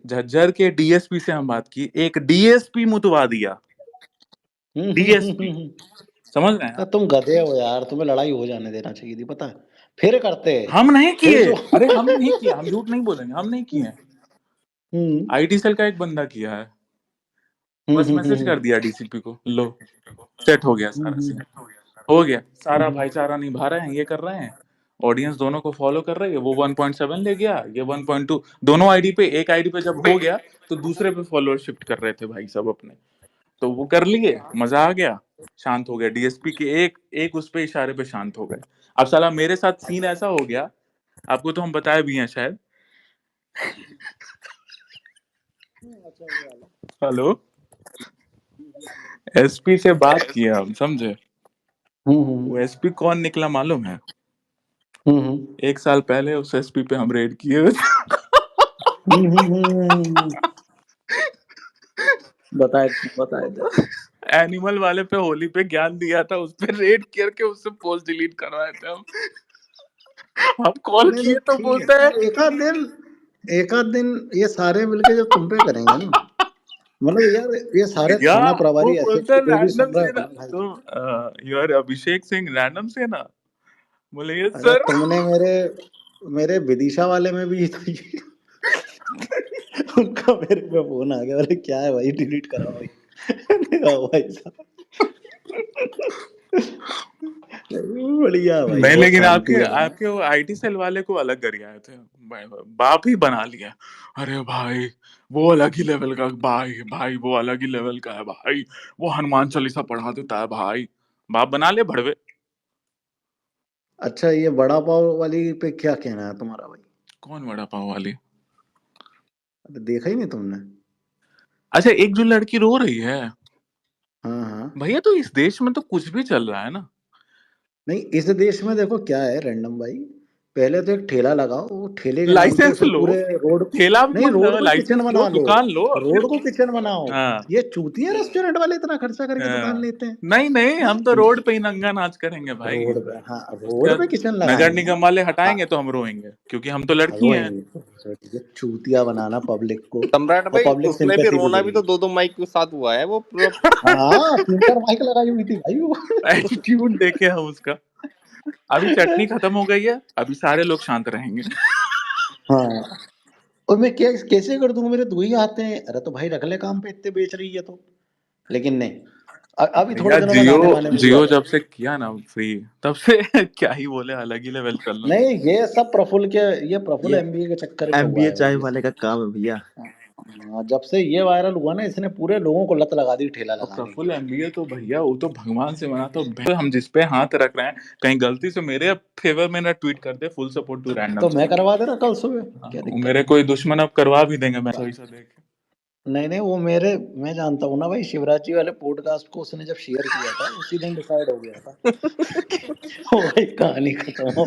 झज्जर के डीएसपी से हम बात की, एक डीएसपी मुतवा दिया। डीएसपी, समझ रहे हैं आप? तुम गधे हो यार, तुम्हें लड़ाई हो जाने देना चाहिए थी, पता है, फिर करते। हम नहीं फिर किए, जो अरे हम नहीं किए, हम झूठ नहीं बोलेंगे, हम नहीं किए। आईटी सेल का एक बंदा किया है, बस मैसेज कर दिया डीसीपी को, लो सेट हो गया सारा सीन, हो गया सारा। भाईचारा निभा रहे हैं, ये कर रहे हैं, ऑडियंस दोनों को फॉलो कर रही है। वो 1.7 ले गया, ये 1.2, दोनों आईडी पे। एक आईडी पे जब हो गया तो दूसरे पे फॉलोअर शिफ्ट कर रहे थे भाई सब अपने, तो वो कर लिए, मजा आ गया, शांत हो गया। डीएसपी के एक एक उस पे इशारे पे शांत हो गए। अब साला मेरे साथ सीन ऐसा हो गया, आपको तो हम बताए भी हैं शायद। हेलो, एसपी से बात किया हम, समझे? वो एसपी कौन निकला मालूम है? 1 साल पहले उस एसपी पे हम रेड किए। बताए थे। एनिमल वाले पे होली पे ज्ञान दिया था, उस पे रेड करके उससे पोस्ट डिलीट करवाए थे हम कॉल किए तो ठीक बोलते है, हैं एक आध दिन ये सारे मिलके जब तुम पे करेंगे ना, मतलब यार ये सारे या थाना वो प्रभारी बोलते हैं जो भी रैंडम सुन रहे से हो ना, ना भाई। तो यार अभिषेक सिंह रैंडम से ना, बोले ये अरे सर। तुमने मेरे विदिशा वाले में भी तो उनका मेरे पे फोन आ गया, बोले क्या है भाई, डिलीट करा भाई। भाई साहब बढ़िया भाई, नहीं, बहुत लेकिन शांति आपके है भाई। आपके वो आईटी सेल वाले को अलग गरियाए थे, बाप ही बना लिया। अरे भाई वो अलग ही लेवल का, भाई भाई वो अलग ही लेवल का है भाई, वो हनुमान चालीसा पढ़ा देता है भाई, बाप बना ले भड़वे। अच्छा, ये बड़ा पाव वाली पे क्या कहना है तुम्हारा भाई? कौन वड़ा पाव वाली? देखा ही नहीं तुमने? अच्छा, एक जो लड़की रो रही है, हाँ हाँ। भैया तो इस देश में तो कुछ भी चल रहा है ना। नहीं, इस देश में देखो क्या है रैंडम भाई, पहले तो एक ठेला लगाओ, वो ठेले के नाम पे लाइसेंस फिर लो, पूरे रोड, ठेला भी नहीं मत रोड करो, को किचन लाइसेंस लो, बना लो, दुकान लो, फिर रोड को किचन बनाओ। हाँ, ये चूतिया रेस्टोरेंट वाले इतना खर्चा करके दुकान हाँ। लेते हैं। नहीं नहीं, हम तो रोड पे ही नंगा नाच करेंगे भाई। रोड पे, हाँ रोड क्या पे किचन नगर लगाएंगे। निगम वाले हाँ, हटाएंगे तो हम रोएंगे, क्योंकि हम तो लड़की हैं। रोएंगे ये चूतिया बनाना पब्लिक को, सम्राट और भाई पब्लिक उसमें भी सिंपैथी भी रोना भी देगी। तो 2-2 माइक के साथ हुआ है वो पूरा। हाँ, 3-4 माइक लगाई हुई थी भाई वो। एटीट्यूड देखे हम उसका। अभी चटनी खत्म हो गई है, अभी सारे लोग शांत रहेंगे। हाँ, और मैं क्या कैसे कर दूंगा, मेरे 2 ही आते हैं। अरे तो भाई रख ले काम पे, इतने बेच रही है तो। लेकिन नहीं, अभी थोड़े भैया दिनों में जियो, गाने वाने में भी आ जियो जाए। जब से किया ना फ्री, तब से क्या ही बोले, अलग ही लेवल चल रहा नहीं, ये सब प्रफुल्ल के, ये प्रफुल्ल ये एमबीए के चक्कर में हुआ एमबीए है भाई चाय ये वाले सब। का काम है भैया। जब से ये वायरल हुआ ना, इसने पूरे लोगों को लत लगा दी ठेला और लगाने की। प्रफुल्ल एमबीए तो भैया वो तो भगवान से बना, तो हम जिस पे हाथ रख रहे हैं, कहीं गलती से मेरे फेवर में ना ट्वीट कर दे, फुल सपोर्ट टू रैंडम तो मैं से। करवा दे रहा कल सुबह, क्या दिक्कत मेरे है? कोई दुश्मन अब करवा भी देंगे, मैं ऐसा देख। नहीं नहीं, मैं जानता हूँ ना भाई, शिवराज जी वाले पॉडकास्ट को उसने जब शेयर किया था, उसी दिन डिसाइड हो गया था। ओ भाई, कहानी खत्म हो।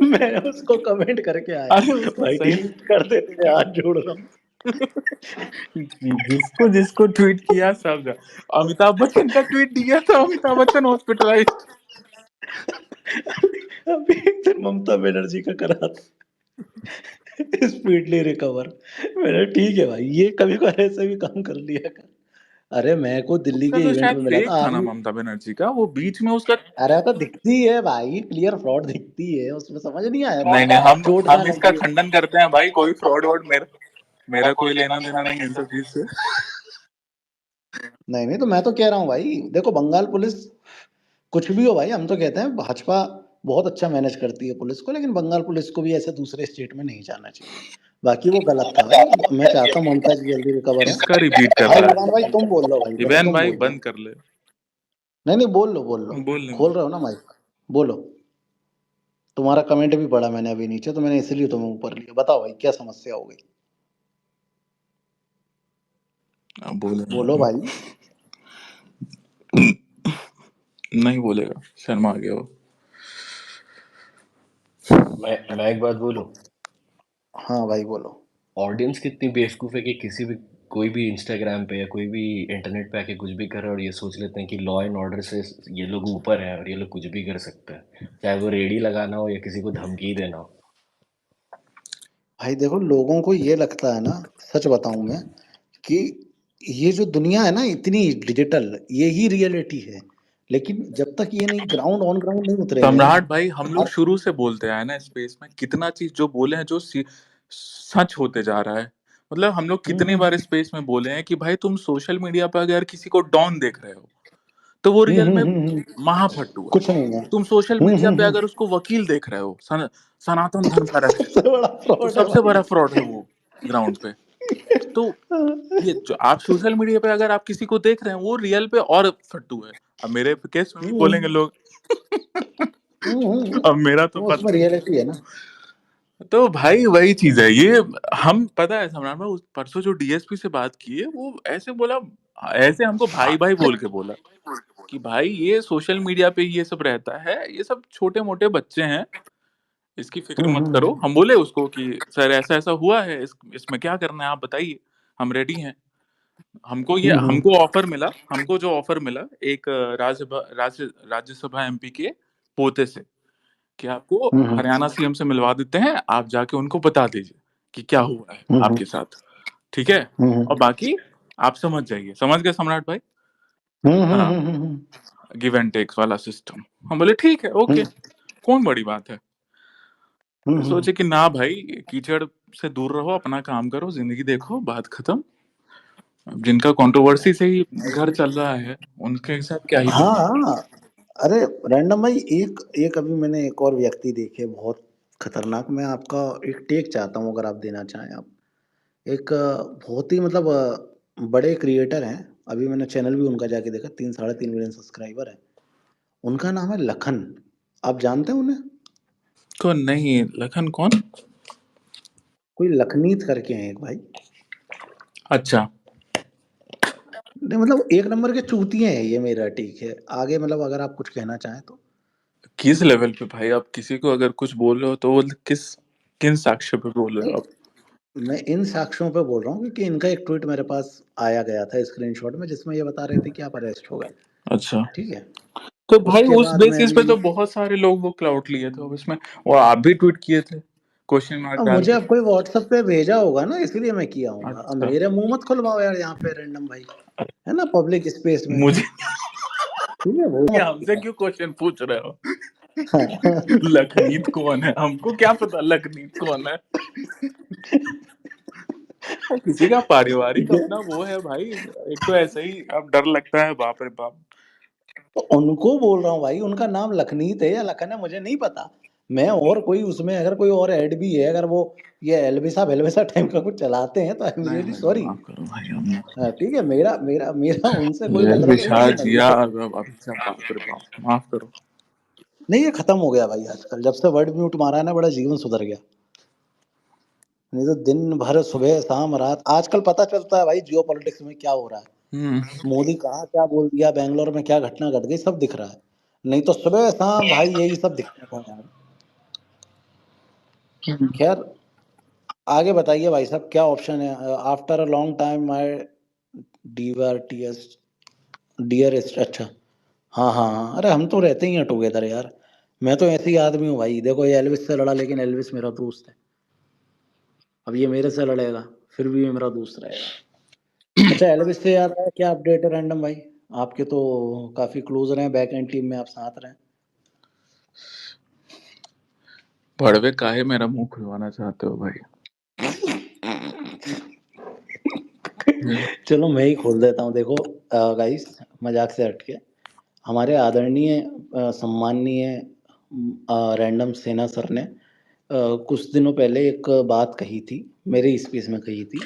मैं उसको कमेंट करके आया, अरे उसका भाई सही, डिलीट कर दे, तेरे हाथ जोड़ रहा हूँ। जिसको जिसको ट्वीट किया सब अमिताभ बच्चन का ट्वीट दिया था, अमिताभ बच्चन हॉस्पिटलाइज्ड। अभी एक दिन ममता बनर्जी का करा था, स्पीडली रिकवर। मैंने ठीक है भाई, ये कभी को ऐसे भी काम कर लिया कर। अरे मैं को दिल्ली उसका के तो इवेंट शायद में मिला फेक था था ना आर्मी। ममता बनर्जी का, वो बीच में उसका। अरे तो दिखती है भाई, क्लियर फ्रॉड दिखती है उसमें, समझ नहीं आया नहीं नहीं, तुम्हें? चोट हम कहाँ इसका लगी है? खंडन करते हैं भाई, कोई फ्रॉड वॉड, मेरा कोई लेना देना नहीं है इन सब चीज से। नहीं नहीं, तो मैं तो कह रहा हूँ भाई, देखो बंगाल पुलिस कुछ भी हो भाई, हम तो कहते हैं भाजपा बहुत अच्छा मैनेज करती है पुलिस को, लेकिन बंगाल पुलिस को भी ऐसे दूसरे स्टेट में नहीं जाना चाहिए। बाकी वो गलत था भाई, मैं चाहता हूँ ममता जी जल्दी रिकवर हो। इसका रिपीट कर भाई रहा इवान भाई है। तुम बोल लो भाई, पहले इवैन तुम भाई बोल लो। बंद कर ले। नहीं नहीं, बोल लो बोल लो, बोल ले खोल रहे हो ना माइक, बोलो। तुम्हारा कमेंट भी पढ़ा मैंने अभी नीचे, तो मैंने इसलिए तुम्हें ऊपर लिया। बताओ भाई, क्या समस्या हो गई? बोले बोलो भाई। नहीं बोलेगा, शर्मा आ गया वो। मैं एक बात बोलूं? हाँ भाई बोलो। ऑडियंस कितनी बेवकूफ़ है कि किसी भी कोई भी इंस्टाग्राम पे या कोई भी इंटरनेट पे आके कुछ भी कर रहा है और ये सोच लेते हैं कि लॉ एंड ऑर्डर से ये लोग ऊपर हैं और ये लोग कुछ भी कर सकते हैं, चाहे वो रेडी लगाना हो या किसी को धमकी देना हो। भाई देखो, लोगों को ये लगता है ना, सच बताऊं मैं, कि ये जो दुनिया है ना इतनी डिजिटल, यही रियलिटी है। लेकिन जब तक ये नहीं ग्राउंड ऑन ग्राउंड नहीं उतरेंगे ना, सम्राट भाई, हम लोग आप शुरू से बोलते आए ना स्पेस में, कितना चीज जो बोले हैं जो सच होते जा रहा है। मतलब हम लोग कितनी बार स्पेस में बोले हैं कि भाई तुम सोशल मीडिया पर अगर किसी को डॉन देख रहे हो तो वो रियल में महाफट्टू है। कुछ नहीं है। तुम सोशल मीडिया पे अगर उसको वकील देख रहे हो, सनातन धर्म का रक्षक, सबसे बड़ा तो फ्रॉड है सबसे भाई। बड़ा फ्रॉड है वो ग्राउंड पे। तो ये जो आप सोशल मीडिया पे अगर आप किसी को देख रहे हैं वो रियल पे और फट्टू है। अब मेरे केस में भी बोलेंगे लोग। अब मेरा तो वो उसमें पता नहीं। रियलिटी है ना। तो भाई वही चीज है ये। हम पता है सम्राट भाई, परसों जो डीएसपी से बात की है वो ऐसे बोला, ऐसे हमको भाई भाई बोल के बोला कि भाई ये सोशल मीडिया पे ये सब रहता है, ये सब छोटे मोटे बच्चे हैं, इसकी फिक्र मत करो। हम बोले उसको कि सर ऐसा ऐसा हुआ है, इसमें क्या करना है आप बताइए, हम रेडी हैं। हमको ऑफर मिला, हमको जो ऑफर मिला एक राज्यसभा एमपी के पोते से, कि आपको हरियाणा सीएम से मिलवा देते हैं, आप जाके उनको बता दीजिए कि क्या हुआ है आपके साथ, ठीक है, और बाकी आप समझ जाइए। समझ गए सम्राट भाई? हाँ, गिव एंड टेक्स वाला सिस्टम। हम बोले ठीक है, ओके, कौन बड़ी बात है। तो सोचे कि ना भाई, कीचड़ से दूर रहो, अपना काम करो, जिंदगी देखो, बात खत्म। अब जिनका कंट्रोवर्सी से ही घर चल रहा है उनके साथ क्या ही हाँ बोले। हाँ। अरे रैंडम भाई, एक एक अभी मैंने एक और व्यक्ति देखे बहुत खतरनाक। मैं आपका एक टेक चाहता हूँ, अगर आप देना चाहें। आप एक बहुत ही मतलब बड़े क्रिएटर हैं। अभी मैंने चैनल भी उनका जाके देखा, 3 साढ़े 3 मिलियन सब्सक्राइबर है। उनका नाम है लखन। आप जानते हैं उन्हें? कौन नहीं, लखन कौन? कोई लखनीत करके हैं एक भाई। अच्छा, नहीं मतलब एक नंबर के चूतिए हैं ये, मेरा ठीक है। आगे मतलब अगर आप कुछ कहना चाहें तो। किस लेवल पे भाई? आप किसी को अगर कुछ बोल रहे हो तो वो किन साक्ष्य पे बोल रहे हो नहीं, आप? मैं इन साक्ष्यों पे बोल रहा हूँ क्योंकि इनका एक ट्वीट मेरे पास आया गया था स्क्रीनशॉट में, जिसमें ये बता रहे थे कि आप अरेस्ट हो गए। अच्छा, ठीक है। तो भाई उसके उस बाद में बेसिस पे अभी, तो बहुत सारे लोग वो क्लाउड लिए थे, अब इसमें और आप भी ट्वीट किए थे क्वेश्चन मार्क अब डाल मुझे के। अब कोई व्हाट्सएप पे भेजा होगा ना, इसलिए मैं किया हूँगा। अब अच्छा, मेरे मुंह मत खुलवाओ यार यहाँ पे रैंडम भाई, है ना, पब्लिक स्पेस में। मुझे ठीक है, वो क्या, मत हमसे किया। क्यों क्वेश्चन पूछ रहे हो? हाँ। लखनीत कौन है, हमको क्या पता लखनीत कौन है। किसी का पारिवारिक ठीक है, अपना वो है भाई। एक तो ऐसे ही अब डर लगता है, बाप रे बाप। तो उनको बोल रहा हूँ भाई, उनका नाम लखनीत है या लखन है मुझे नहीं पता। मैं और कोई उसमें अगर कोई और ऐड भी है, अगर वो ये एलविसा वेलविसा टाइप का कुछ चलाते हैं, तो आई एम नहीं रियली भाई, सॉरी। माफ करो भाई, हम हाँ ठीक है, मेरा मेरा मेरा उनसे कोई ये मतलब नहीं है, विशाल लेकिन जिया ये अभी से, बाप रे बाप, माफ करो। नहीं, ये खत्म हो गया भाई आजकल। जब से वर्ड म्यूट मारा है ना, बड़ा जीवन सुधर गया। नहीं तो दिन भर सुबह शाम रात, आजकल पता चलता है भाई जियो पॉलिटिक्स में क्या हो रहा है। हम्म। मोदी कहाँ क्या बोल दिया, बैंगलोर में क्या घटना घट गई, सब दिख रहा है। नहीं तो सुबह शाम भाई यही सब दिखता था यार। खैर, आगे बताइए भाई साहब, क्या ऑप्शन है? After a long time my DR TS dearest. अच्छा, हाँ हाँ हाँ, अरे हम तो रहते ही हैं टुगेदर यार। मैं तो ऐसे ही आदमी हूँ भाई। देखो ये एल्विस से लड़ा, लेकिन एल्विस मेरा दोस्त है। अब ये मेरे से लड़ेगा, फिर भी ये मेरा दोस्त रहेगा। अच्छा, एल्विस से याद है, क्या अपडेट है रैंडम भाई? आपके तो काफी क्लोज रहे, बैक एंड टीम में आप साथ रहे। भड़वे काहे मेरा मुंह खुलवाना चाहते हो भाई? चलो मैं ही खोल देता हूँ। देखो गाइस, मजाक से हटके, हमारे आदरणीय सम्माननीय रैंडम सेना सर ने कुछ दिनों पहले एक बात कही थी, मेरे स्पेस में कही थी,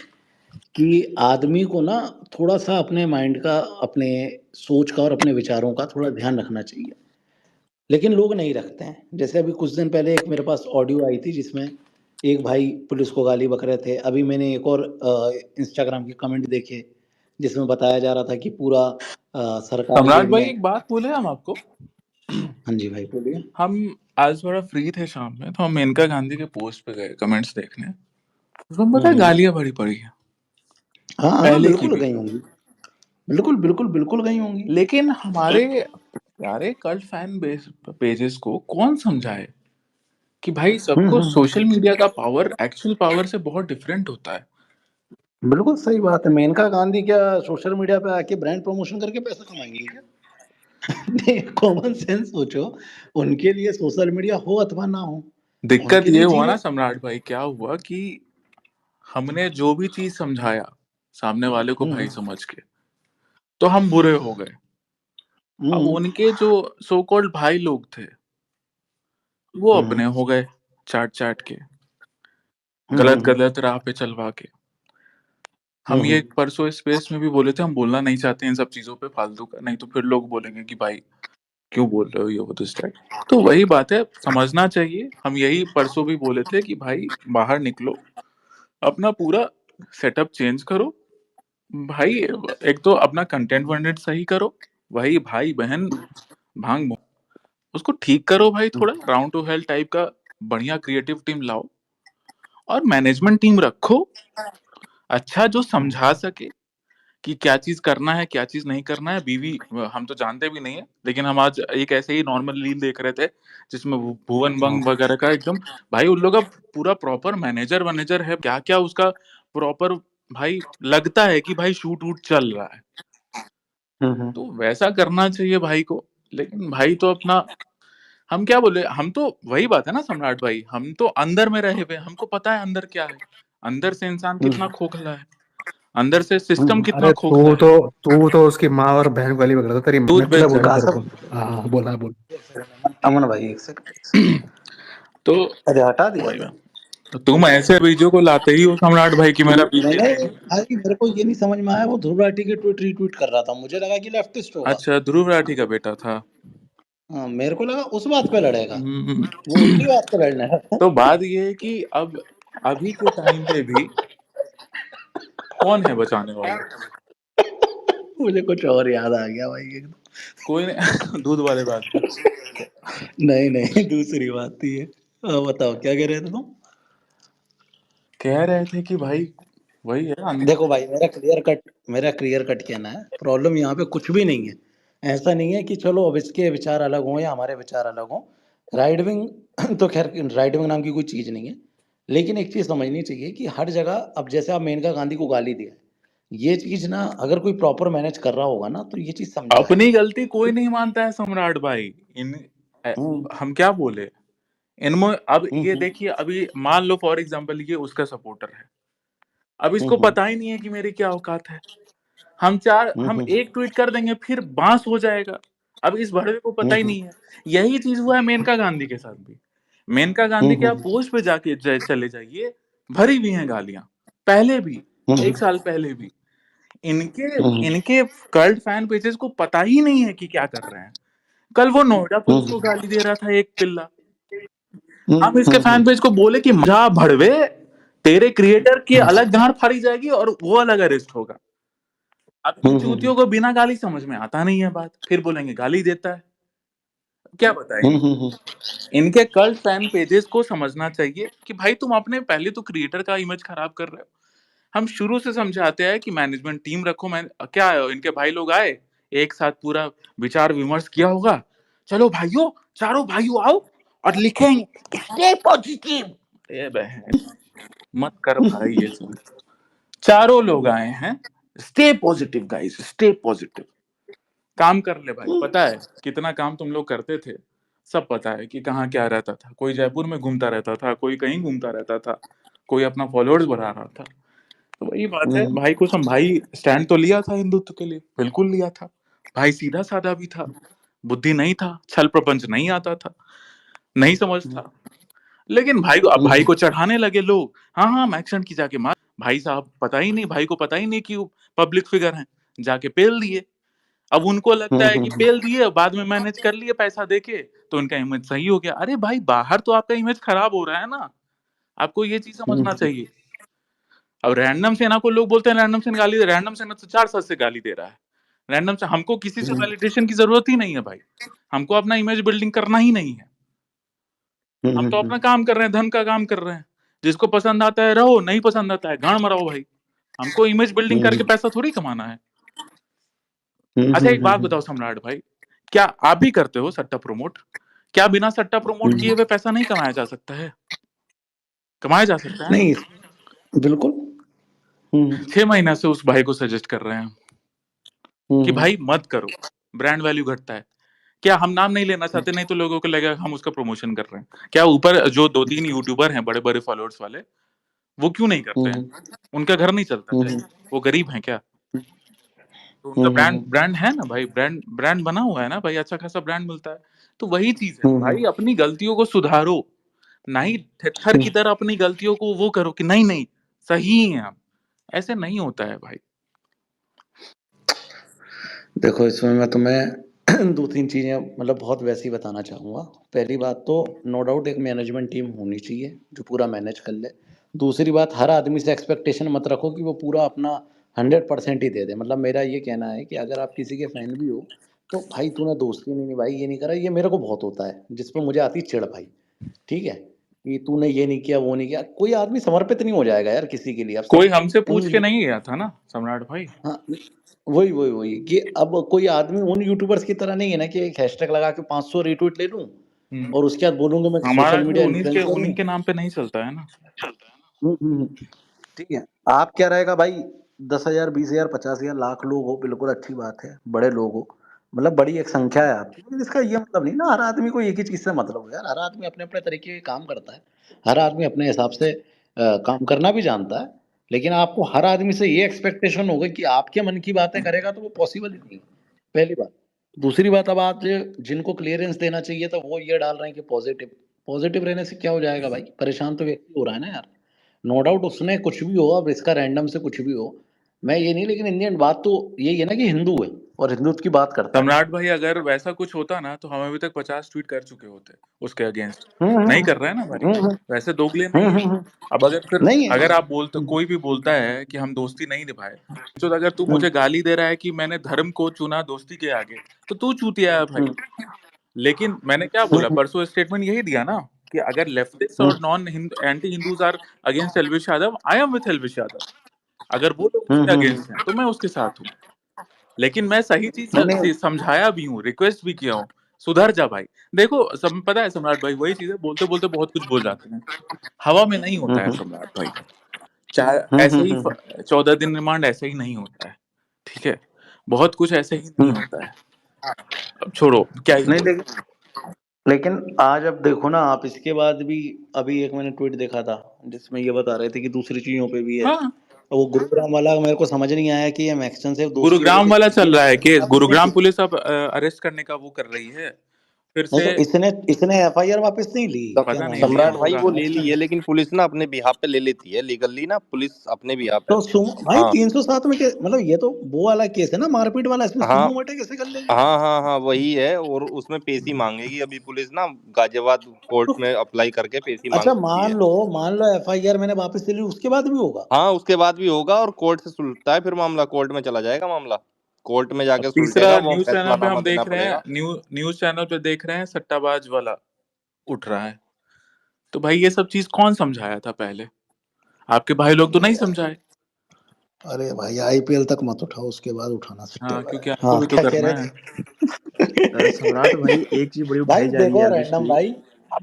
कि आदमी को ना थोड़ा सा अपने माइंड का, अपने सोच का और अपने विचारों का थोड़ा ध्यान रखना चाहिए। लेकिन लोग नहीं रखते हैं। जैसे अभी कुछ दिन पहले एक मेरे पास ऑडियो आई थी, जिसमें एक भाई पुलिस को गाली बक रहे थे। अभी मैंने एक और इंस्टाग्राम के कमेंट देखे, जिसमें बताया जा रहा था कि पूरा सरकारी सम्राट वेब भाई, में। एक बात बोले हम आपको। हाँ जी भाई बोलिए। हम आज थोड़ा फ्री थे शाम में, तो हम मेनका गांधी के पोस्ट पे गए कमेंट्स देखने। उसमें पता है हम्म। गालियां भरी पड़ी हैं, हाँ हाँ, पहले की बिल्कुल भी। गई होंगी। बिल्कुल बिल्कुल बिल्कुल गई होंगी। लेकिन हमारे प्यारे कल्ट फैन बेस पेजेस को कौन समझाए कि भाई सबको सोशल मीडिया का पावर एक्चुअल पावर से बहुत डिफरेंट होता है। बिल्कुल सही बात है। मेनका गांधी क्या सोशल मीडिया पे आके ब्रांड प्रमोशन करके पैसा कमाएंगी क्या? नहीं, कॉमन सेंस सोचो, उनके लिए सोशल मीडिया हो अथवा ना हो, दिक्कत उनके ये लिए हुआ जीरो। ना सम्राट भाई, क्या हुआ कि हमने जो भी चीज समझाया सामने वाले को भाई समझ के, तो हम बुरे हो गए। अब उनके जो सो कॉल्ड भाई लोग थे वो अपने हो गए चाट चाट के, गलत गलत राह पे चलवा के। हम ये परसों स्पेस में भी बोले थे, हम बोलना नहीं चाहते इन सब चीजों पे फालतू का, नहीं तो फिर लोग बोलेंगे कि भाई क्यों बोल रहे हो ये वो दिस दैट। तो वही बात है, समझना चाहिए। हम यही परसों भी बोले थे कि भाई बाहर निकलो, अपना पूरा सेटअप चेंज करो भाई। एक तो अपना कंटेंट वंटेंट सही करो, वही भाई बहन भांग उसको ठीक करो भाई, थोड़ा राउंड टू हेल्थ टाइप का बढ़िया क्रिएटिव टीम लाओ और मैनेजमेंट टीम रखो अच्छा, जो समझा सके कि क्या चीज करना है क्या चीज नहीं करना है। बीवी हम तो जानते भी नहीं है, लेकिन हम आज एक ऐसे ही नॉर्मल रील देख रहे थे जिसमें भुवन बंग वगैरह का एकदम भाई उन लोग का पूरा प्रॉपर मैनेजर वैनेजर है, क्या क्या उसका प्रॉपर भाई लगता है कि भाई शूट वूट चल रहा है। तो वैसा करना चाहिए भाई को। लेकिन भाई तो अपना, हम क्या बोले, हम तो वही बात है ना सम्राट भाई, हम तो अंदर में रहे हुए, हमको पता है अंदर क्या है, अंदर से इंसान कितना खोखला है, अंदर से सिस्टम कितना अरे खोखला तू है। तो तू तो उसकी माँ और बहन को गाली बक रहा था तेरी। दूध मैं पता बेच बोल रहा हूँ सकता तेरे कासम, को। हाँ बोला बोल। अमन भाई एक सेकंड। तो अरे हटा दिया वही था। बात। तो तुम ऐसे बीजों को लाते ही हो सम्राट भाई कि मेरा बीजे मैंने नहीं है। भाई, मेरे को ये नहीं समझ में आया, वो ध्रुव राठी के ट्वीट रीट्वीट कर रहा था, मुझे लगा कि लेफ्टिस्ट होगा। अच्छा, ध्रुव राठी का बेटा था। हाँ, मेरे को लगा उस बात पे लड़ेगा, हम्म, वो उसी बात पे लड़ने लगा। तो बात ये है कि अब अभी के टाइम पे भी कौन है बचाने वाला? मुझे कुछ और याद आ गया भाई एकदम। कोई नहीं। दूध वाले बात पे नहीं नहीं, दूसरी बात थी ये। बताओ क्या कह रहे थे तुम? कह रहे थे कि भाई वही है देखो भाई, मेरा क्लियर कट कहना है, प्रॉब्लम यहाँ पे कुछ भी नहीं है। ऐसा नहीं है कि चलो अब इसके विचार अलग हों या हमारे विचार अलग हों। राइट विंग तो खैर, राइट विंग नाम की कोई चीज नहीं है। लेकिन एक चीज समझनी चाहिए कि हर जगह, अब जैसे आप मेनका गांधी को गाली दिया, ये चीज ना अगर कोई प्रॉपर मैनेज कर रहा होगा ना तो ये चीज समझाएगा। अपनी गलती कोई नहीं मानता है सम्राट भाई। इन हम क्या बोले इनमें। अब ये हम्म देखिए, अभी मान लो फॉर एग्जांपल ये उसका सपोर्टर है, अब इसको हम्म पता ही नहीं है कि मेरी क्या औकात है। हम हम्म एक ट्वीट कर देंगे फिर बांस हो जाएगा। अब इस भड़वे को पता ही हम्म नहीं है। यही चीज हुआ है मेनका गांधी के साथ भी। मेनका गांधी के आप पोस्ट पे जाके चले जाइए, भरी हुई हैं गालियां, पहले भी, एक साल पहले भी। इनके इनके कल्ट फैन पेजेस को पता ही नहीं है कि क्या कर रहे हैं। कल वो नोएडा पुलिस को गाली दे रहा था एक पिल्ला, हम इसके फैन पेज को बोले कि जा भड़वे, तेरे क्रिएटर की अलग गांड फाड़ी जाएगी और वो अलग अरेस्ट होगा। अब इन चूतियों को बिना गाली समझ में आता नहीं है बात, फिर बोलेंगे गाली देता है। क्या बताएं? इनके कल्ट फैन पेजेस को समझना चाहिए कि भाई तुम अपने पहले तो क्रिएटर का इमेज खराब कर रहे हो। हम शुरू से समझाते हैं कि मैनेजमेंट टीम रखो। मैं क्या है, इनके भाई लोग आए, एक साथ पूरा विचार विमर्श किया होगा, चलो भाइयों चारों भाइयों आओ और लिखेंगे स्टे पॉजिटिव। ए बहन मत कर भाई ये सब। चारों लोग आए हैं, stay positive guys, stay positive. काम कर ले भाई, पता है कितना काम तुम लोग करते थे, सब पता है कि कहाँ क्या रहता था। कोई जयपुर में घूमता रहता था, कोई कहीं घूमता रहता था, कोई अपना फॉलोअर्स बढ़ा रहा था। तो वही बात है, भाई को भाई स्टैंड तो लिया था हिंदुत्व के लिए, बिल्कुल लिया था। भाई सीधा साधा भी था, बुद्धि नहीं था, छल प्रपंच नहीं आता था, नहीं समझता। लेकिन भाई को चढ़ाने लगे लोग, हाँ हाँ मैक्सन की जाके मार। भाई साहब पता ही नहीं, भाई को पता ही नहीं कि वो पब्लिक फिगर हैं, जाके पेल दिए। अब उनको लगता है कि पेल दिए, बाद में मैनेज कर लिए पैसा देके, तो उनका इमेज सही हो गया। अरे भाई बाहर तो आपका इमेज खराब हो रहा है ना, आपको ये चीज समझना चाहिए। अब रैंडम सेना को लोग बोलते हैं रैंडम सेना गाली दे, रैंडम सेना तो 4 साल से गाली दे रहा है। रैंडम से हमको किसी से वैलिडेशन की जरूरत ही नहीं है भाई, हमको अपना इमेज बिल्डिंग करना ही नहीं है। हम तो अपना काम कर रहे हैं, धर्म का काम कर रहे हैं। जिसको पसंद आता है रहो, नहीं पसंद आता है गांड मराओ भाई। हमको इमेज बिल्डिंग करके पैसा थोड़ी कमाना है। अच्छा एक बात बताओ सम्राट भाई, क्या आप भी करते हो सट्टा प्रमोट? क्या बिना सट्टा प्रमोट किए हुए पैसा नहीं कमाया जा सकता है? कमाया जा सकता है ना? नहीं, बिल्कुल। 6 महीने से उस भाई को सजेस्ट कर रहे हैं कि भाई मत करो, ब्रांड वैल्यू घटता है। क्या हम नाम नहीं लेना चाहते, नहीं तो लोगों को लगेगा हम उसका प्रमोशन कर रहे हैं। क्या ऊपर जो 2-3 यूट्यूबर हैं बड़े-बड़े फॉलोअर्स वाले, वो क्यों नहीं करते हैं? उनका घर नहीं चलता है? वो गरीब हैं क्या? तो उनका ब्रांड है ना भाई, ब्रांड बना हुआ है ना भाई, अच्छा खासा ब्रांड मिलता है। तो वही चीज है भाई, अपनी गलतियों को सुधारो, नहीं थर की तरह अपनी गलतियों को वो करो कि नहीं नहीं सही है हम। ऐसे नहीं होता है भाई। देखो, इसमें मैं तुम्हें 2-3 चीजें मतलब बहुत वैसी बताना चाहूंगा। पहली बात तो नो डाउट एक मैनेजमेंट टीम होनी चाहिए जो पूरा मैनेज कर ले। दूसरी बात, हर आदमी से एक्सपेक्टेशन मत रखो कि वो पूरा अपना 100% ही दे दे। मतलब मेरा ये कहना है कि अगर आप किसी के फैन भी हो तो भाई तूने दोस्ती नहीं निभाई, ये नहीं करा, ये मेरे को बहुत होता है जिस पर मुझे आती चिढ़ भाई। ठीक है, कि तूने ये नहीं किया वो नहीं किया। कोई आदमी समर्पित नहीं हो जाएगा यार किसी के लिए। अब कोई सब हमसे उन पूछ के नहीं गया था ना सम्राट भाई। हाँ, वही कि अब कोई आदमी उन यूट्यूबर्स की तरह नहीं है ना कि एक हैशटैग लगा के 500 रीट्वीट ले लूं और उसके बाद बोलूंगा मैं हमारा सोशल भी मीडिया उन्हीं इन्फ्लुएंसर हूँ। के नाम पे नहीं चलता है ना। ठीक है, आप क्या रहेगा भाई, 10,000 20,000 50,000 लाख लोग हो, बिल्कुल अच्छी बात है, बड़े लोग हो, मतलब बड़ी एक संख्या है आपकी। लेकिन इसका ये मतलब नहीं ना हर आदमी को एक ही चीज से मतलब हो यार। हर आदमी अपने अपने तरीके के काम करता है, हर आदमी अपने हिसाब से काम करना भी जानता है। लेकिन आपको हर आदमी से ये एक्सपेक्टेशन होगा कि आपके मन की बातें करेगा तो वो पॉसिबल ही नहीं है, पहली बात। दूसरी बात, अब आप जिनको क्लियरेंस देना चाहिए तो वो ये डाल रहे हैं कि पॉजिटिव पॉजिटिव रहने से क्या हो जाएगा भाई, परेशान तो व्यक्ति हो रहा है ना यार। नो डाउट उसने कुछ भी हो, अब इसका रैंडम से कुछ भी हो, मैं ये नहीं, लेकिन इन दी एंड बात तो यही है ना कि हिंदू है और हिंदुत्व की बात करता है। सम्राट भाई अगर वैसा कुछ होता ना तो हम अभी तक 50 ट्वीट कर चुके होते उसके अगेंस्ट। हम्म नहीं कर रहे हैं ना भाई, हम्म वैसे दोगले नहीं है। हम्म अब अगर फिर नहीं है। अगर आप बोलते, कोई भी बोलता है कि हम दोस्ती नहीं निभाए, तो अगर तू मुझे गाली दे रहा है कि मैंने धर्म को चुना दोस्ती के आगे, तो तू चूतिया है भाई। लेकिन मैंने क्या बोला परसों, स्टेटमेंट यही दिया ना कि अगर लेफ्टिस्ट और non anti Hindus are against Elvish Yadav, I am with Elvish Yadav. अगर वो लोग उसके अगेंस्ट हैं तो मैं उसके साथ हूँ। लेकिन मैं सही चीज नहीं समझाया भी हूँ, रिक्वेस्ट भी किया हूँ, सुधर जा भाई। देखो पता है सम्राट भाई, वही चीज है, बोलते बोलते बहुत कुछ बोल जाते हैं। हवा में नहीं होता है सम्राट भाई। चाहे ऐसे ही 14 दिन रिमांड ऐसे ही नहीं होता है, ठीक है, बहुत कुछ ऐसे ही नहीं होता है। अब छोड़ो क्या ही नहीं, बोलूं। लेकिन आज अब देखो ना आप, इसके बाद भी अभी एक मैंने ट्वीट देखा था जिसमें ये बता रहे थे कि दूसरी चीजों पे भी है। हाँ, वो गुरुग्राम वाला मेरे को समझ नहीं आया कि ये मैक्सन से दोस्ती हो गई गुरुग्राम थी, वाला ये चल रहा है केस। वापस नहीं गुरुग्राम की। पुलिस अब अरेस्ट करने का वो कर रही है फिर नहीं से। तो इसने इसने एफआईआर वापस नहीं ली, क्या पता नाम नहीं है लिया सम्राट इसका? भाई होगा। वो ले ली है, लेकिन पुलिस ना अपने बिहाफ पे ले लेती है, लीगली ना पुलिस अपने बिहाफ पे। तो भाई हाँ 307 में मतलब ये तो वो वाला केस है ना, मारपीट वाला, इसमें हाँ सुमो मटे कैसे कर लेगी? हाँ हाँ हाँ वही है, और उसमें पेशी मांगेगी अभी पुलिस ना, गाजियाबाद कोर्ट तो में अप्लाई करके पेशी मांग अच्छा, सकती है। मान लो एफआईआर मैंने वापस ले ली, उसके बाद भी होगा? हाँ उसके बाद भी होगा, और कोर्ट से सुलझता है फिर मामला, कोर्ट में चला जाएगा मामला, कोर्ट में अब जाके तीसरा सुलझेगा, वो न्यूज चैनल पे फैसलानामा हम देना देख रहे हैं, पड़ेगा। न्यूज चैनल पे देख रहे हैं सट्टाबाज वाला उठ रहा है। तो भाई ये सब चीज कौन समझाया था पहले? आपके भाई लोग तो नहीं समझाए। अरे भाई आईपीएल तक मत उठाओ, उसके बाद उठाना हाँ, सट्टेबाज। क्योंकि आपको हाँ, भी तो क्या कह करना रहे है। थे? सम्राट भाई एक चीज बड़ी भाई उठाई जा रही है देखो एल्विश रैंडम जी। भाई,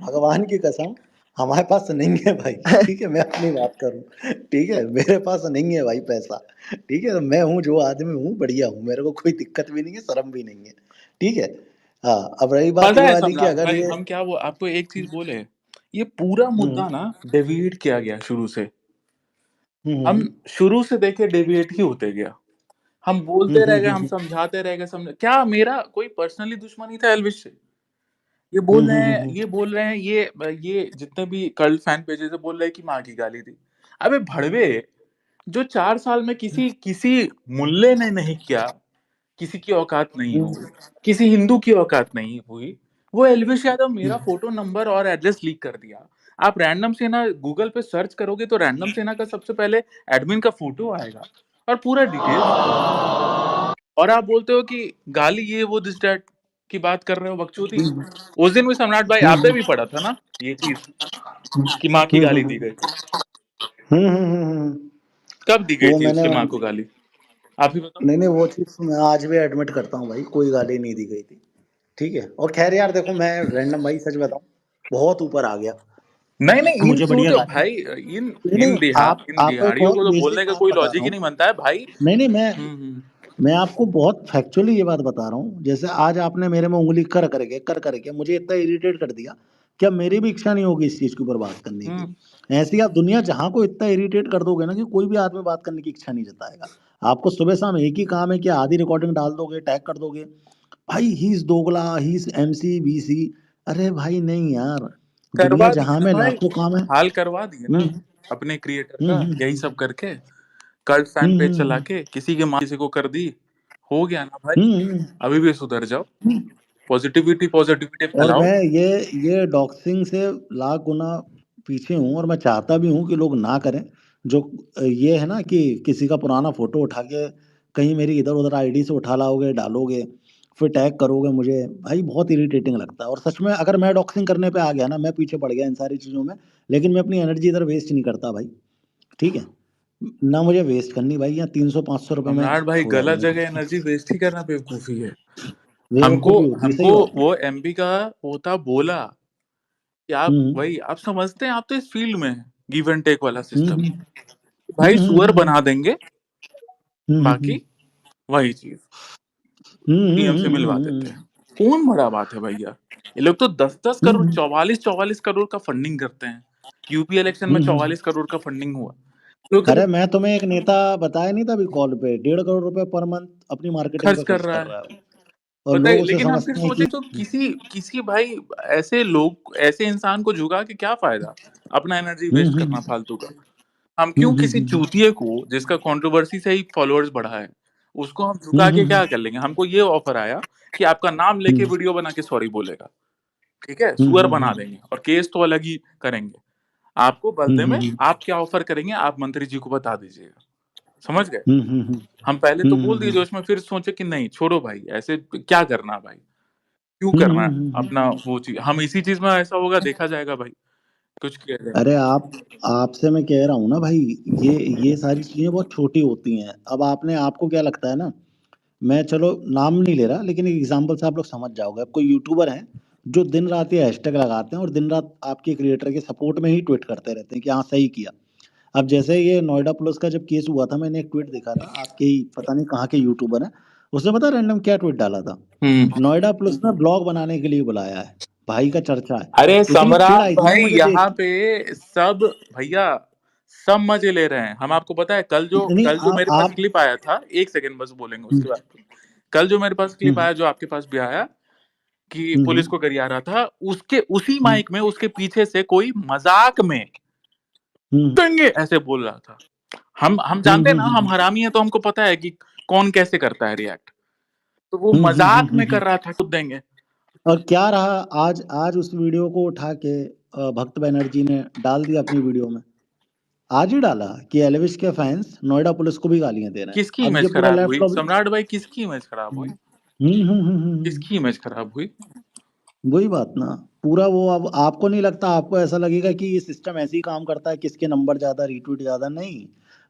भगवान की कसम, हमारे पास नहीं है भाई। ठीक है, मैं अपनी बात करूं, ठीक है, मेरे पास नहीं है भाई पैसा। ठीक है, मैं हूँ जो आदमी हूँ, बढ़िया हूँ, मेरे को कोई दिक्कत भी नहीं है, शर्म भी नहीं है। ठीक है। हाँ, अब रही बात पता ये है वाली कि सम्राट अगर भाई, ये हम क्या वो आपको एक चीज बोले, ये पूरा मुद्दा ना डेविएट किया गया शुरू से। हम हम्म शुरू से देखे डेविएट ही होते गया। हम हम्म बोलते रह गए, हम्म हम हम्म समझाते रह गए, समझ क्या मेरा कोई पर्सनली दुश्मनी था एल्विश से? हम्म ये बोल रहे हैं ये जितने भी कर्ल फैन पेजेस है बोल रहे हैं कि माँ की गाली दी। अबे भड़वे, जो 4 साल में किसी किसी मुल्ले ने नहीं किया, किसी की औकात नहीं हुई, किसी हिंदू की औकात नहीं हुई, वो एल्विश यादव मेरा फोटो नंबर और एड्रेस लीक कर दिया। आप रैंडम सेना गूगल पे सर्च करोगे तो रैंडम सेना का सबसे पहले एडमिन का फोटो आएगा और पूरा डिटेल्स आएगा। और आप बोलते हो कि गाली ये वो दिस दैट की बात कर रहे हो, बकचोदी। उस दिन भी सम्राट भाई आपने भी पढ़ा था ना ये चीज कि माँ की गाली दी गई। हम्म। कब दी गई वो थी मैंने उसके माँ को गाली? आप ही बताओ। नहीं वो चीज मैं आज भी एडमिट करता हूँ भाई, कोई गाली नहीं दी गई थी। ठीक है। और खैर यार देखो, मैं रैंडम भाई सच बताऊं, बहुत ऊपर आ गया। नहीं नहीं, इन मुझे बढ़िया सोचो गाली, भाई, इन नहीं इन नहीं, दिहा आप इन आपको एक दिहाड़ियों और को तो बेसिक बोलने का बात कोई बता लॉजिक रहा ही हूँ। नहीं बनता है भाई। नहीं नहीं, हम्म। मैं आपको बहुत फैक्चुअली ये बात बता रहा हूँ। जैसे आज आपने मेरे में उंगली कर करके मुझे इतना इरिटेट कर दिया कि अब मेरी भी इच्छा नहीं होगी इस चीज के ऊपर बात करने की। हम्म। ऐसी आप दुनिया जहां को इतना इरिटेट कर दोगे ना कि कोई भी आदमी बात करने की इच्छा नहीं जताएगा। आपको सुबह शाम एक ही काम है कि आधी रिकॉर्डिंग डाल दोगे, टैग कर दोगे, भाई ही इज दोगला, ही इज MC BC। अरे भाई नहीं यार, दुनिया करवा दिए जहां ना में भाई, लाखों काम है। हाल करवा दिए ना हम्म अपने क्रिएटर हम्म का, हम्म यही सब करके कल्ट फैन हम्म पेज हम्म चला हम्म के किसी के माँ किसी को कर दी। हो गया ना भाई, हम्म, हम्म, अभी भी सुधर जाओ। हम्म। पॉजिटिविटी पॉजिटिविटी और फैलाओ। मैं ये डॉक्सिंग से लाख गुना पीछे हूँ, और मैं चाहता भी हूँ कि लोग ना करें। जो ये है ना कि किसी का पुराना फोटो उठा के कहीं मेरी इधर उधर ID से उठा लाओगे, डालोगे, फिर टैग करोगे मुझे, भाई बहुत इरिटेटिंग लगता है। और सच में अगर मैं डॉक्सिंग करने पे आ गया ना, मैं पीछे पड़ गया इन सारी चीज़ों में, लेकिन मैं अपनी एनर्जी इधर वेस्ट नहीं करता भाई। ठीक है, ना मुझे वेस्ट करनी भाई, यहाँ 300-500 रुपये में सम्राट भाई, खो गलत जाऊंगा। जगह एनर्जी वेस्ट ही करना बेवकूफी है। हमको बेवकूफ़ी होती है, सही हमको बात है। वो MB का पोता बोला कि आप हम्म वही आप समझते हैं, आप तो इस फील्ड में है, गिव एंड टेक वाला हम्म सिस्टम। हम्म भाई सुअर हम्म बना देंगे, हम्म बाकी वही चीज PM से मिलवा देते हैं। कौन बड़ा बात है भैया, ये लोग तो 10-10 करोड़, हम्म 44-44 करोड़ का फंडिंग करते हैं। यूपी इलेक्शन में हम्म। 44 करोड़ का फंडिंग हुआ, क्योंकि अरे मैं तुम्हें एक नेता बताया नहीं था अभी कॉल पे, 1.5 करोड़ रुपए पर मंथ अपनी मार्केटिंग खर्च पे कर खर्च रहा कर है। रहा है। और पता है, लोग उसे लेकिन हम फिर समझते हैं कि सोचे तो किसी किसी भाई, ऐसे लोग, ऐसे इंसान को झुका के क्या फायदा, अपना एनर्जी हम्म वेस्ट हम्म करना फालतू का। हम क्यों किसी हम्म चूतिए को, जिसका कंट्रोवर्सी से ही फॉलोअर्स बढ़ा है, उसको हम झुका के क्या कर लेंगे। हमको ये ऑफर आया कि आपका नाम लेके वीडियो बना के सॉरी बोलेगा, ठीक है, सुअर बना देंगे और केस तो अलग ही करेंगे। आपको बदले में आप क्या ऑफर करेंगे, आप मंत्री जी को बता दीजिएगा। समझ गए। हम पहले तो बोल दिए जोश में, फिर सोचे कि नहीं छोड़ो भाई, ऐसे क्या करना भाई, क्यों करना है अपना वो चीज। हम इसी चीज में ऐसा होगा, देखा जाएगा भाई, कुछ किया जाएगा। अरे आपसे मैं कह रहा हूँ ना भाई, ये सारी चीजें बहुत छोटी होती हैं। अब आपने, आपको क्या लगता है ना, मैं चलो नाम नहीं ले रहा, लेकिन एक एग्जांपल से आप लोग समझ जाओगे। अब कोई यूट्यूबर हैं जो दिन रात ये हैशटैग लगाते हैं और दिन रात आपके क्रिएटर के सपोर्ट में ही ट्वीट करते रहते हैं कि हाँ सही किया। अब जैसे ये नोएडा पुलिस का जब केस हुआ था, मैंने एक ट्वीट देखा था, आपके ही पता नहीं कहाँ के यूट्यूबर है, उसने पता रैंडम क्या ट्वीट डाला था, नोएडा पुलिस ने ब्लॉग बनाने के लिए बुलाया है, भाई का चर्चा है। अरे इतनी चिढ़ सम्राट आई थी ना भाई, मुझे देख यहाँ के। पे सब भैया सब मजे ले रहे हैं। हम आपको पता है, नहीं कल जो मेरे पास आप क्लिप आया था, एक सेकंड बस बोलेंगे उसके बाद। कल जो मेरे पास क्लिप हम्म आया, जो आपके पास भी आया, कि हम्म पुलिस को गरिया रहा था, उसके उसी हम्म माइक में उसके पीछे से कोई मजाक में हम्म देंगे ऐसे बोल रहा था। हम जानते हैं ना, हम हरामी है, तो हमको पता है कि कौन कैसे करता है रिएक्ट। तो वो मजाक में कर रहा था, खुद देंगे। और क्या रहा, आज आज उस वीडियो को उठा के भक्त बनर्जी ने डाल दिया अपनी वीडियो में। आज ही डाला कि एलविश के फैंस नोएडा पुलिस को भी गालियां दे रहे हैं। किसकी अब ये इमेज पूरा खराब लेफ्ट हुई का सम्राट भाई, किसकी इमेज खराब हुई, हम्म। किसकी इमेज खराब हुई। वही बात ना, पूरा वो। अब आपको नहीं लगता, आपको ऐसा लगेगा कि ये सिस्टम ऐसे ही काम करता है, किसके नंबर ज्यादा, रीट्वीट ज्यादा, नहीं।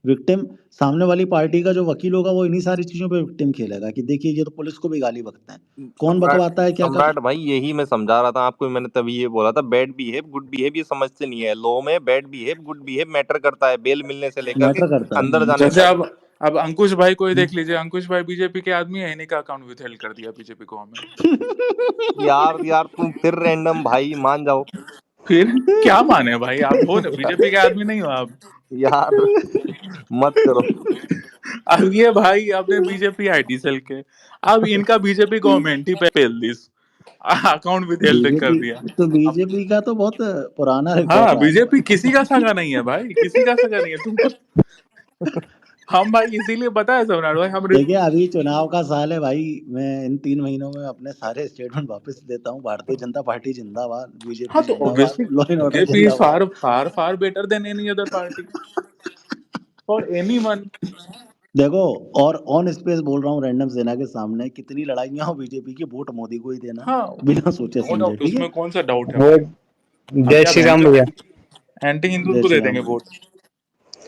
विक्टिम सामने वाली पार्टी का जो वकील होगा, वो इन्हीं सारी चीजों पे विक्टिम खेलेगा कि देखिए ये तो पुलिस को भी गाली बकते हैं, कौन सम्राट बकवाता है क्या कर। सम्राट भाई, यही मैं समझा रहा था आपको। मैंने तभी ये बोला था, बैड बिहेव गुड बिहेव ये समझते नहीं है। लॉ में bad behave good behave matter करता है, बेल मिलने से लेकर के मैटर करता है। अंदर जाने जैसे तक। अब अंकुश भाई को ही देख लीजिए। अंकुश भाई बीजेपी के आदमी है, इन्हीं का अकाउंट विथहेल्ड कर दिया बीजेपी गवर्नमेंट। यार यार तुम फिर रैंडम भाई, मान जाओ फिर क्या माने भाई, आप हो ना बीजेपी के आदमी, नहीं हो आप। यार मत करो। अब ये भाई अपने बीजेपी IT सेल के, अब इनका बीजेपी गवर्नमेंट ही पे फेल दिस अकाउंट विथहेल्ड कर बीजेपी, दिया। तो अब बीजेपी का तो बहुत पुराना रिकॉर्ड हाँ, रहा ना बीजेपी भाई। किसी का सगा नहीं है भाई, किसी का सगा नहीं है तुमको। हम भाई इसीलिए पता है सम्राट भाई, हम देखिए अभी चुनाव का साल है भाई, मैं इन 3 महीनों में अपने सारे स्टेटमेंट वापस लेता हूँ। भारतीय जनता पार्टी जिंदाबाद, हाँ, बीजेपी तो जिंदाबाद, obviously law and order BJP is जिंदाबाद। Far far far better than any other party for anyone. देखो, और ऑन स्पेस बोल रहा हूँ रैंडम सेना के सामने, कितनी लड़ाइयाँ हो बीजेपी की, वोट मोदी को ही देना, हाँ, बिना सोचे नो समझे। डाउट, ठीक है, उसमें कौन सा डाउट है वो भाई। हम जय क्या श्री राम भैया। एंटी हिंदू जय को श्री दे राम देंगे भाई। वोट।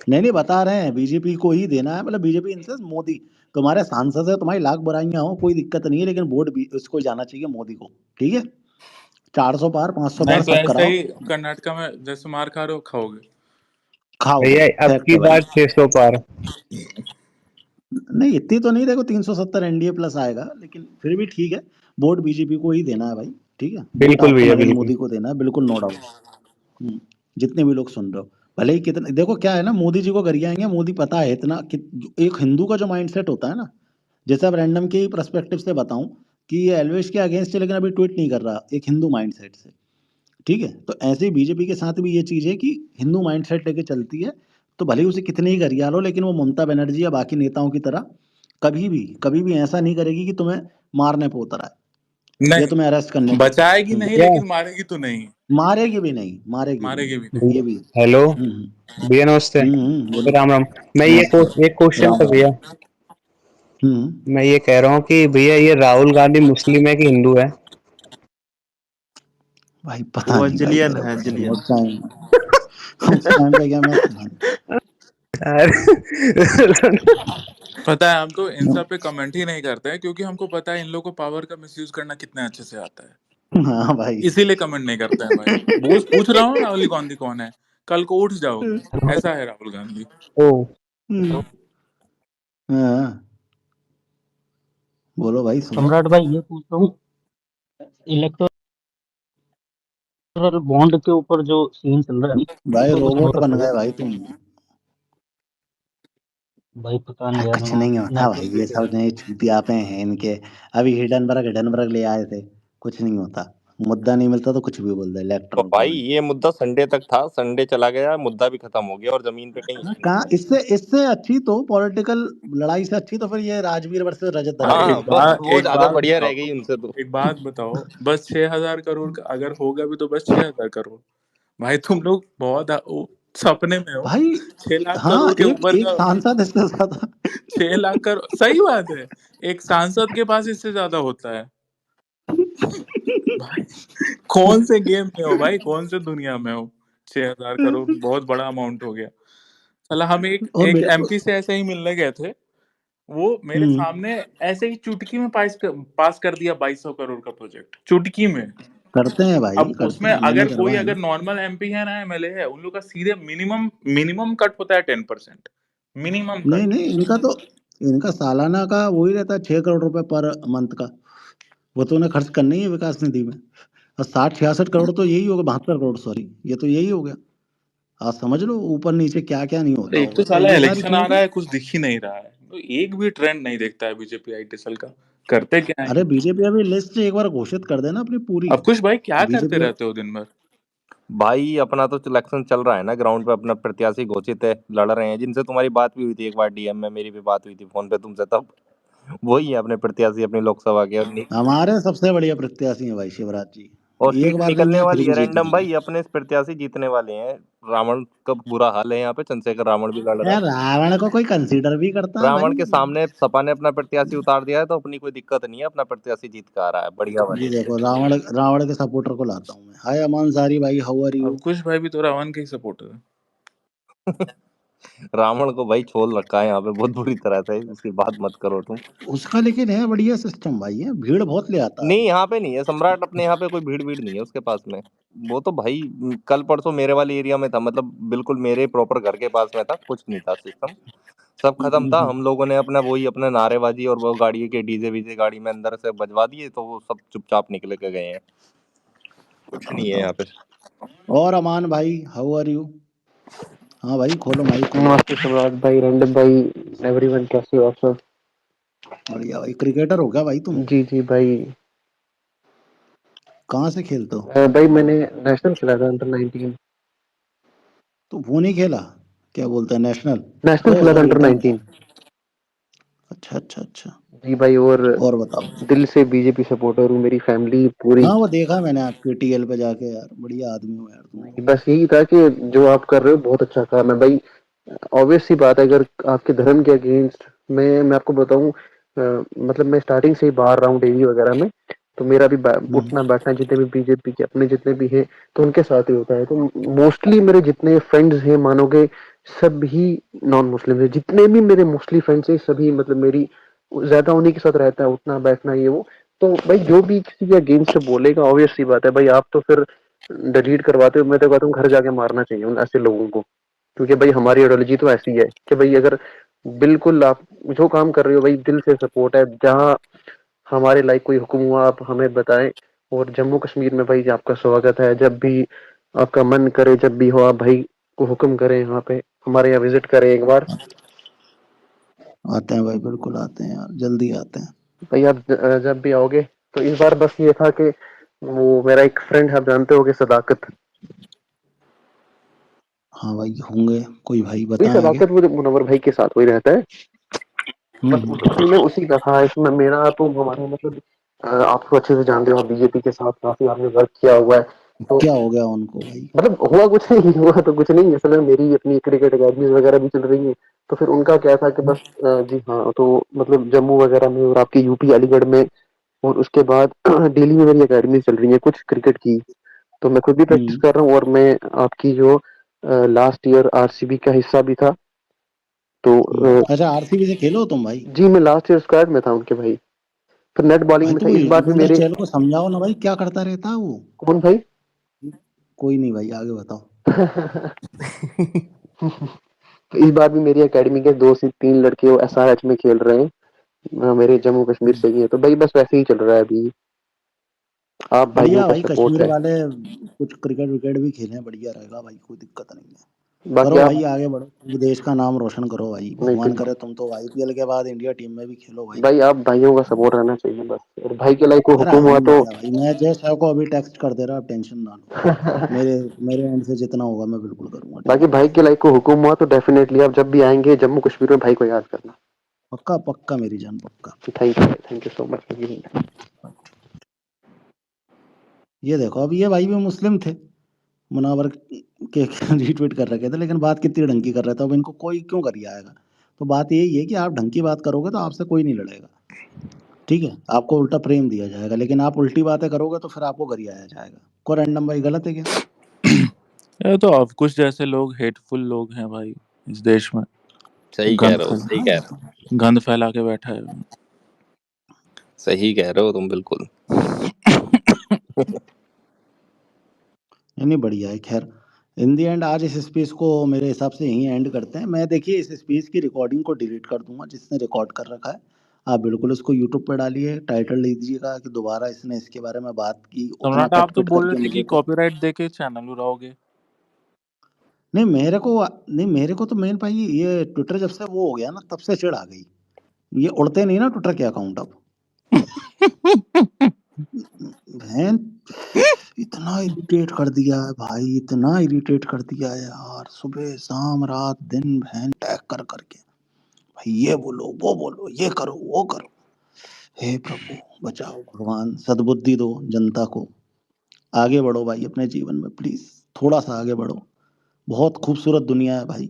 नहीं बता रहे हैं बीजेपी को ही देना है, मतलब बीजेपी इन सेंस मोदी। तुम्हारे सांसद है, तुम्हारी लाख बुराइयां हो, कोई दिक्कत नहीं है, लेकिन वोट भी उसको जाना चाहिए, मोदी को। ठीक है, 400 पार 500 नहीं पार तो सब ऐसे कराओ, ही कर्नाटका में जैसे मार खा रहे हो खाओगे। खाओगे, भैया अब फैक्ट की है भाई। बार 600 पार। नहीं इतनी तो नहीं, देखो 370 एनडीए प्लस आएगा, लेकिन फिर भी ठीक है, वोट बीजेपी को ही देना है भाई। ठीक है, वोट बिल्कुल आपको भैया नरेंद्र बिल्कुल। मोदी को देना है, बिल्कुल नो डाउट। जितने भी लोग सुन रहे हो, भले ही कितने, देखो क्या है ना, मोदी जी को गरियाएंगे, मोदी पता है इतना कि एक हिंदू का जो माइंडसेट होता है ना, जैसे अब रैंडम के ही पर्सपेक्टिव से बताऊं कि ये एलवेश के अगेंस्ट है, लेकिन अभी ट्वीट नहीं कर रहा, एक हिंदू माइंडसेट से। ठीक है, तो ऐसे ही बीजेपी के साथ भी ये चीज है कि हिंदू माइंडसेट लेके चलती है, तो भले ही उसे कितने ही गरिया लो, लेकिन वो ममता बनर्जी या बाकी नेताओं की तरह कभी भी ऐसा नहीं करेगी कि तुम्हें मारने पे उतर आए या नहीं तुम्हें अरेस्ट करने पे उतर आए। बचाएगी नहीं, भैया लेकिन मारेगी तो नहीं। मारेगी भी नहीं, मारेगी भी मारेगी भी नहीं, नहीं। ये भी है। हेलो भैया नमस्ते। बोलो। राम राम। मैं ये नमस्ते। एक क्वेश्चन राम था राम। भैया। हम्म मैं ये कह रहा हूँ कि भैया ये राहुल गांधी मुस्लिम है कि हिंदू है? भाई पता वो नहीं भाई जलियन मेरे है, को, जलियन। उस टाइम पे क्या मैं सुना पता है हम तो इन नहीं। सब पे कमेंट ही नहीं करते हैं, क्योंकि हमको पता है इन लोगों को पावर का मिसयूज करना कितने अच्छे से आता है। हाँ भाई। इसीलिए कमेंट नहीं करते हैं भाई। बोस पूछ रहा हूँ राहुल गांधी कौन है, कल को उठ जाओगे। ऐसा है राहुल गांधी। ओ हम्म, हाँ, बोलो भाई सुनो। सम्राट भाई ये पूछ रहा हूँ, इलेक्टोरल बॉन्ड के ऊपर जो सीन चल रहा है भाई तो कुछ रोबोट नोटिस बन हुआ? गए भाई तुम। भाई पता नहीं यार, कुछ नहीं होता नेटवर्क भाई, की ये वजह सब से। नए चूतिया पे हैं इनके। अभी हिडनबर्ग ले आए थे, कुछ नहीं होता, मुद्दा नहीं मिलता तो कुछ भी बोल दे, तो इलेक्ट्रल भाई बॉन्ड। ये मुद्दा संडे तक था, संडे चला गया, मुद्दा भी खत्म हो गया और जमीन पे कहीं है नहीं। कहाँ, इससे इससे अच्छी तो पॉलिटिकल लड़ाई से अच्छी तो फिर ये राजवीर वर्सेस रजत हाँ दलाल हाँ थी। बस वो एक ज्यादा बात बढ़िया रह बताओ, गई उनसे तो। एक बात बताओ, बस 6,000 करोड़ का अगर होगा भी तो बस 6,000 करोड़। भाई तुम लोग बहुत सपने में हो। भाई 6 लाख करोड़ हाँ, के एक ऊपर एक का। सांसद इससे ज्यादा। 6 लाख करोड़ सही बात है। एक सांसद के पास इससे ज्यादा होता है। भाई कौन से गेम में हो भाई, कौन से दुनिया में हो। 6,000 करोड़ बहुत बड़ा अमाउंट हो गया। चला हम एक और एक मेरे को एमपी से ऐसे ही मिलने गए थे। वो मेरे सामने ऐसे ही चुटकी में पास कर दिया 2,200 करोड़ का प्रोजेक्ट चुटकी में। करते हैं भाई, अब करते उसमें हैं, मैंने अगर कोई करवाए अगर हैं। नॉर्मल एमपी है ना एमएलए है, उन लोग का सीधे मिनिमम मिनिमम कट होता है 10%। मिनिमम नहीं कट। नहीं, इनका सालाना का वही रहता है, 6 करोड़ रुपए पर मंथ का। वो तो उन्हें खर्च करना ही है विकास निधि में। और 60 66 करोड़ तो यही हो गया, 72 करोड़ सॉरी, ये तो यही हो गया। आप समझ लो ऊपर नीचे क्या क्या नहीं होता एक तो होगा, तो साला ये सारी इलेक्शन आ चीजें रहा तो। है, कुछ दिख ही नहीं रहा है, तो एक भी ट्रेंड नहीं दिखता है बीजेपी आईटी सेल का। करते क्या है। अरे बीजेपी अभी लिस्ट एक बार घोषित कर देना अपनी पूरी। अब कुछ भाई क्या करते बीजेपी रहते हो दिन भर। भाई अपना तो इलेक्शन चल रहा है ना, ग्राउंड पे अपना प्रत्याशी घोषित है, लड़ रहे हैं, जिनसे तुम्हारी बात भी हुई थी एक बार डीएम में, मेरी भी बात हुई थी फोन पे तुमसे तब। वही है अपने प्रत्याशी अपनी लोकसभा के। हमारे सबसे बढ़िया प्रत्याशी हैं भाई शिवराज जी। और एक सीट बार देंगे निकलने या फिर वाली भी है जीत रैंडम जाएंगे। भाई, अपने प्रत्याशी जीतने वाले हैं। रावण का बुरा हाल है यहाँ पे, चंद्रशेखर रावण भी लड़ रहा यार है। रावण को कोई कंसीडर भी करता है रावण भाई। के सामने सपा ने अपना प्रत्याशी उतार दिया है, तो अपनी कोई दिक्कत नहीं है, अपना प्रत्याशी जीत के आ रहा है, बढ़िया जी वाली। देखो, रावण रावण के सपोर्टर को लाता हूँ मैं। हाय अमान सारी भाई, हाउ आर अब यू। कुछ भाई भी तो रावण के ही सपोर्टर है। रावण को भाई छोल रखा है यहाँ पे बहुत बुरी तरह से, उसकी बात मत करो तुम। उसका लेकिन है बढ़िया सिस्टम भाई, है भीड़ बहुत ले आता है नहीं वो। यहाँ पे नहीं है सम्राट, अपने यहाँ पे कोई भीड़ भीड़ नहीं है उसके पास में। वो तो भाई कल परसों मेरे वाले एरिया में था, मतलब बिल्कुल मेरे प्रॉपर घर के पास में था, कुछ नहीं था सिस्टम, सब खत्म था। हम्म। हम लोगों ने अपना वही अपना नारेबाजी और वो गाड़ी के डीजे वीजे गाड़ी में अंदर से बजवा दिए, तो वो सब चुपचाप निकल के गए हैं। कुछ नहीं है यहाँ पे। और अमान भाई हाउ आर यू। हाँ भाई खोलो माइक खोलो। नमस्ते सम्राट भाई, रैंडम भाई, एवरीवन, कैसे हो आप सब? बढ़िया भाई, क्रिकेटर हो क्या भाई तुम। जी जी भाई। कहाँ से खेलते हो। भाई मैंने नेशनल खेला था अंडर 19। तो वो नहीं खेला, क्या बोलते हैं, नेशनल। नेशनल ओ खेला था सॉरी, इंटरनेशनल। अंडर 19। अच्छा अच्छा अच्छा। जी भाई, और बताओ। दिल से बीजेपी सपोर्टर हूँ, मेरी फैमिली पूरी। हाँ वो देखा मैंने आपके टीएल पे जाके, यार बढ़िया आदमी हो यार तुम तो। बस यही था कि जो आप कर रहे हो बहुत अच्छा काम है भाई। ऑब्वियस सी बात है, अगर आपके धर्म के अगेंस्ट मैं आपको बताऊं, मतलब मैं स्टार्टिंग से ही बाहर रहा हूँ डेली वगैरह में, तो मेरा भी हम्म उठना बैठना जितने भी बीजेपी के अपने जितने भी हैं तो उनके साथ ही होता है। तो मोस्टली मेरे जितने फ्रेंड्स हैं, मानोगे सभी नॉन मुस्लिम है, जितने भी मेरे मोस्टली फ्रेंड्स है सभी, मतलब मेरी ज्यादा उन्हीं के साथ रहता है, उठना बैठना ये वो। तो भाई जो भी किसी के अगेंस्ट बोलेगा, ऑब्वियस सी बात है भाई, आप तो फिर डिलीट करवाते हो। मैं तो कहता हूँ घर जाके मारना चाहिए उन ऐसे लोगों को, क्योंकि भाई हमारी आइडियोलॉजी तो ऐसी है कि भाई अगर बिल्कुल आप जो काम कर रहे हो भाई दिल से सपोर्ट है, जहाँ हमारे लाइक कोई हुक्म हुआ आप हमें बताएं। और जम्मू कश्मीर में भाई आपका स्वागत है, जब भी आपका मन करे, जब भी हो आप भाई को हुक्म करें, यहाँ पे हमारे यहाँ विजिट करें एक बार। आते हैं भाई, बिल्कुल आते हैं यार, जल्दी आते हैं। भाई आप जब भी आओगे तो इस बार बस ये था कि वो मेरा एक फ्रेंड है, आप जानते हो कि सदाकत, हाँ भाई होंगे कोई भाई, वही बताएं आगे। सदाकत वो मुनव्वर भाई के साथ वही रहता है। बस उसी में उसी का था इसमें मेरा तो हमारा मतलब आप तो अच्छे से जानते हो, आप बीजेपी के साथ काफी आपने वर्क किया हुआ है। तो क्या हो गया उनको भाई? मतलब हुआ कुछ नहीं, हुआ तो कुछ नहीं, असल में मेरी अपनी क्रिकेट अकेडमीज वगैरह भी चल रही है। तो फिर उनका क्या था कि बस जी हाँ, तो मतलब जम्मू वगैरह में और आपकी यूपी अलीगढ़ में, और उसके बाद दिल्ली में मेरी अकेडमी चल रही है कुछ क्रिकेट की। तो मैं खुद भी प्रैक्टिस कर रहा हूँ, और मैं आपकी जो लास्ट ईयर आरसीबी का हिस्सा भी था। तो अच्छा, आरसीबी से खेलो तुम भाई? जी मैं लास्ट ईयर स्क्वाड में था उनके भाई, फिर नेट बॉलिंग भाई में तो था। इस कोई बार भी इंडिया मेरे चैनल को समझाओ ना भाई, क्या करता रहता है वो? कौन भाई? कोई नहीं भाई, आगे बताओ। तो इस बार भी मेरी एकेडमी के 2 से 3 लड़के वो एसआरएच में खेल रहे हैं, मेरे जम्मू कश्मीर से ही है। तो भाई बस वैसे ही चल रहा है अभी, आप भाइयों बढ़िया का भाई, सपोर्ट कश्मीर है। वाले कुछ क्रिकेट विकेट भी खेलें, बढ़िया रहेगा भाई, कोई दिक्कत नहीं है। बाकी करो आप भाई, आगे बढ़ो, तुम देश का नाम रोशन करो भाई, नहीं भगवान फिर करे तुम तो आईपीएल के बाद इंडिया टीम में भी खेलो भाई। भाई आप भाइयों का सपोर्ट रहना चाहिए बस, और भाई के लाइक को अरे हुक्म हुआ हम तो बढ़िया भाई, मैं जय साहब को अभी टेक्स्ट कर दे रहा, आप टेंशन ना लो। मेरे मेरे एंड से जितना होगा मैं बिल्कुल करूंगा, बाकी टेंशन ना भाई लो। के लाइक को हुक्म हुआ तो डेफिनेटली आप जब भी आएंगे जम्मू कश्मीर में भाई को याद करना। पक्का पक्का मेरी जान, पक्का। Thank you so much. ये देखो, अब ये भाई भी मुस्लिम थे, मुनावर के रीट्वीट कर रखे थे, लेकिन बात कितनी ढंग की कर रहे थे, अब इनको कोई क्यों कर आएगा? तो बात यही है कि आप ढंग की बात करोगे तो आपसे कोई नहीं लड़ेगा, ठीक है? आपको उल्टा प्रेम दिया जाएगा, लेकिन आप उल्टी बातें करोगे तो फिर आपको गरियाया जाएगा। को रैंडम भाई गलत है क्या? ये तो अब कुछ जैसे लोग हेटफुल लोग हैं भाई इस देश में, सही कह गंद रहे हो, फैला सही कह रहे हो, गंद फैला के बैठा है। सही कह रहे हो तुम बिल्कुल। नहीं बढ़िया है। खैर, इन दी एंड आज इस स्पीच को मेरे हिसाब से यहीं एंड करते हैं। मैं देखिए इस स्पीच की रिकॉर्डिंग को डिलीट कर दूंगा, जिसने रिकॉर्ड कर रखा है। आप बिल्कुल उसको यूट्यूब पे डालिए, टाइटल लीजिएगा कि दोबारा इसने इसके बारे में बात की, उतना सम्राट, कट आप तो पिट बोल करके रहे थे कि मुझे तो। कॉपीराइट देके चैनल उड़ाओगे। नहीं मेरे को तो मेन भाई ये ट्विटर जब से वो हो गया ना, तब से चिढ़ आ गई। ये उड़ते नहीं ना ट्विटर के अकाउंट अब। बहन, इतना इरिटेट कर दिया है भाई, इतना इरिटेट कर दिया है यार, सुबह शाम रात दिन बहन टैग कर करके, भाई ये बोलो वो बोलो, ये करो वो करो। हे प्रभु बचाओ, भगवान सद्बुद्धि दो जनता को। आगे बढ़ो भाई अपने जीवन में, प्लीज थोड़ा सा आगे बढ़ो। बहुत खूबसूरत दुनिया है भाई।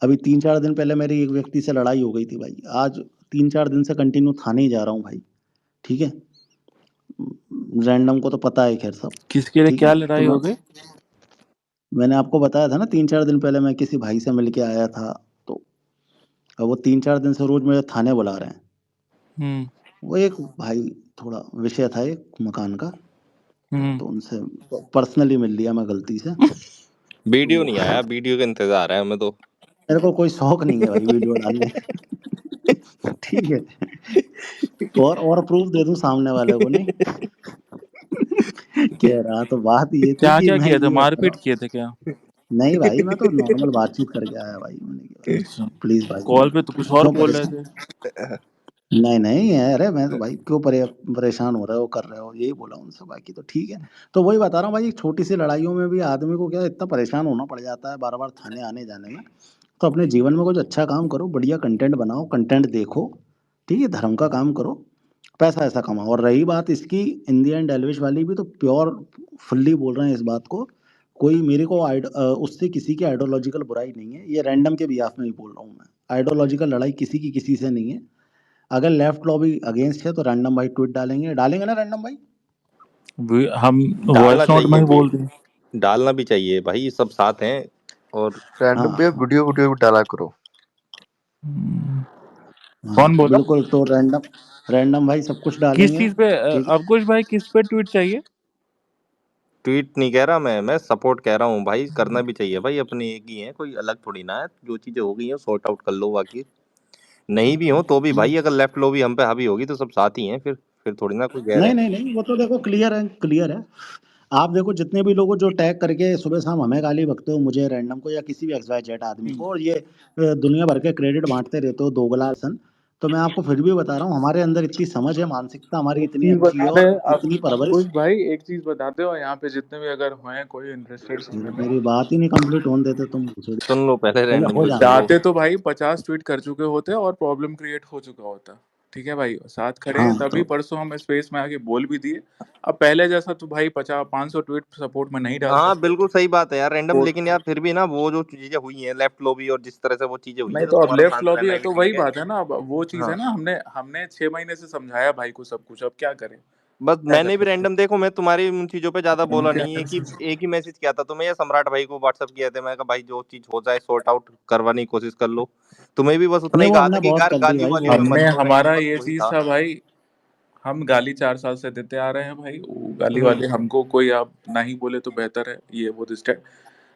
अभी 3-4 दिन पहले मेरी एक व्यक्ति से लड़ाई हो गई थी भाई, आज 3-4 दिन से कंटिन्यू थाने ही जा रहा हूँ भाई, ठीक है? रैंडम को तो पता है खैर सब, किसके लिए ठीक है? क्या तो लड़ाई हो गई? मैंने आपको बताया था ना 3-4 दिन पहले मैं किसी भाई से मिल के आया था, तो अब वो 3-4 दिन से रोज मेरे थाने बुला रहे हैं। हम्म वो एक भाई, थोड़ा विषय था एक मकान का, हम्म तो उनसे पर्सनली मिल लिया मैं गलती से। वीडियो तो नहीं आया, वीडियो का इंतजार है हमें तो। मेरे को कोई शौक नहीं है भाई वीडियो डालने का। ठीक है, और प्रूफ दे दूं सामने वाले को, नहीं कह रहा। तो बात ये थी क्या कि क्या मैं किए थे, ये बता रहा मारपीट हूँ। किए थे क्या? नहीं भाई, मैं तो नॉर्मल बातचीत करके आया भाई, मैंने कहा अच्छा, प्लीज भाई, कॉल पे तो कुछ और क्यों बोल रहे परेशान? थे। नहीं नहीं है, अरे मैं तो भाई क्यों परेशान हो रहे हो, कर रहे हो, यही बोला उनसे, बाकी तो ठीक है। तो वही बता रहा हूँ भाई, एक छोटी सी लड़ाइयों में भी आदमी को क्या इतना परेशान होना पड़ जाता है बार बार थाने आने जाने में। तो अपने जीवन में कुछ अच्छा काम करो, बढ़िया कंटेंट बनाओ, कंटेंट देखो, ठीक है? धर्म का काम करो, पैसा ऐसा कमाओ। और रही बात इसकी इंडियन डेलविश वाली भी, तो प्योर फुल्ली बोल रहे हैं इस बात को। कोई मेरे को उससे किसी की आइडियोलॉजिकल बुराई नहीं है, ये रैंडम के बिहाफ में ही बोल रहा हूँ मैं। आइडियोलॉजिकल लड़ाई किसी की किसी से नहीं है। अगर लेफ्ट लॉबी अगेंस्ट है तो रैंडम भाई ट्वीट डालेंगे, डालेंगे ना रैंडम भाई? हम डालना वॉइस नोट में चाहिए ही भी, बोल रहे हैं। डालना भी चाहिए भाई, सब साथ हैं। और रैंडम पे हाँ वीडियो वीडियो भी डाला करो। कौन बोला? बिल्कुल। तो रैंडम रैंडम भाई सब कुछ किस डालेंगे, चीज पे ठीक है। अवकुश भाई, किस पे ट्वीट चाहिए? ट्वीट नहीं कह रहा मैं सपोर्ट कह रहा हूँ भाई, करना भी चाहिए भाई, अपने एक ही है, कोई अलग थोड़ी ना है। जो चीजें हो गई हैं सॉर्ट आउट कर लो, बाकी नहीं भी हो तो भी भाई अगर लेफ्ट लो भी हम पे हावी होगी तो सब साथ ही हैं, फिर थोड़ी ना कोई गैर नहीं है। नहीं नहीं, वो तो देखो क्लियर है, क्लियर है। आप देखो जितने भी लोगों जो टैग करके सुबह शाम हमें गाली बकते हो, मुझे रैंडम को या किसी भी XYZ आदमी को, और ये दुनिया भर के क्रेडिट बांटते रहते हो दोगला सन, तो मैं आपको फिर भी बता रहा हूँ, हमारे अंदर इतनी समझ है, मानसिकता हमारी एक इतनी चीज अच्छी बता है दे और अब इतनी परवरिश। अवकुश भाई, एक चीज बता दे, और यहाँ पे जितने भी अगर हैं कोई इंटरेस्टेड सुनने में, मेरी बात ही नहीं कंप्लीट होने देते तुम मुझे। सुन लो पहले, पहले रैंडम हो की जाने सुन दो। लो। जाते तो भाई 50 ट्वीट कर चुके होते और प्रॉब्लम क्रिएट हो चुका होता। ठीक है भाई, साथ खड़े हैं हाँ तभी तो परसों हम स्पेस में आके बोल भी दिए। अब पहले जैसा तो भाई 50-500 ट्वीट सपोर्ट में नहीं डाल हाँ सकते। बिल्कुल सही बात है यार रैंडम, कोर्ट लेकिन यार फिर भी ना वो जो चीजें हुई हैं लेफ्ट लॉबी और जिस तरह से वो चीजें हुई नहीं, है तो तो अब तुम्हारा लेफ्ट शांत लॉबी रहना है भी तो वही ठीक है। बात है ना। अब वो चीज हाँ है ना, हमने हमने 6 महीने से समझाया भाई को सब कुछ, अब क्या करें, बस क्या कर मैंने भी सकते रैंडम, देखो मैं तुम्हारी उन चीजों पे ज्यादा हैं, हम बोला क्या नहीं है कर कि सकते एक ही मैसेज किया था तुम्हें या सम्राट भाई को व्हाट्सअप किया था, मैं कहा भाई जो चीज हो जाए सॉर्ट आउट करवाने की कोशिश कर लो। तुम्हें भी बस उतना नहीं, ही वो कहा था हमने कि बहुत यार कर दी गाली भाई, वाली वो में हमने, मत हमने। लो रैंडम, हमारा बस ये वही चीज था। था भाई। हम गाली 4 साल से देते आ रहे हैं भाई, वो गाली हम्म वाले हमको कोई आप नहीं बोले तो बेहतर है, ये वो दिस टाइप।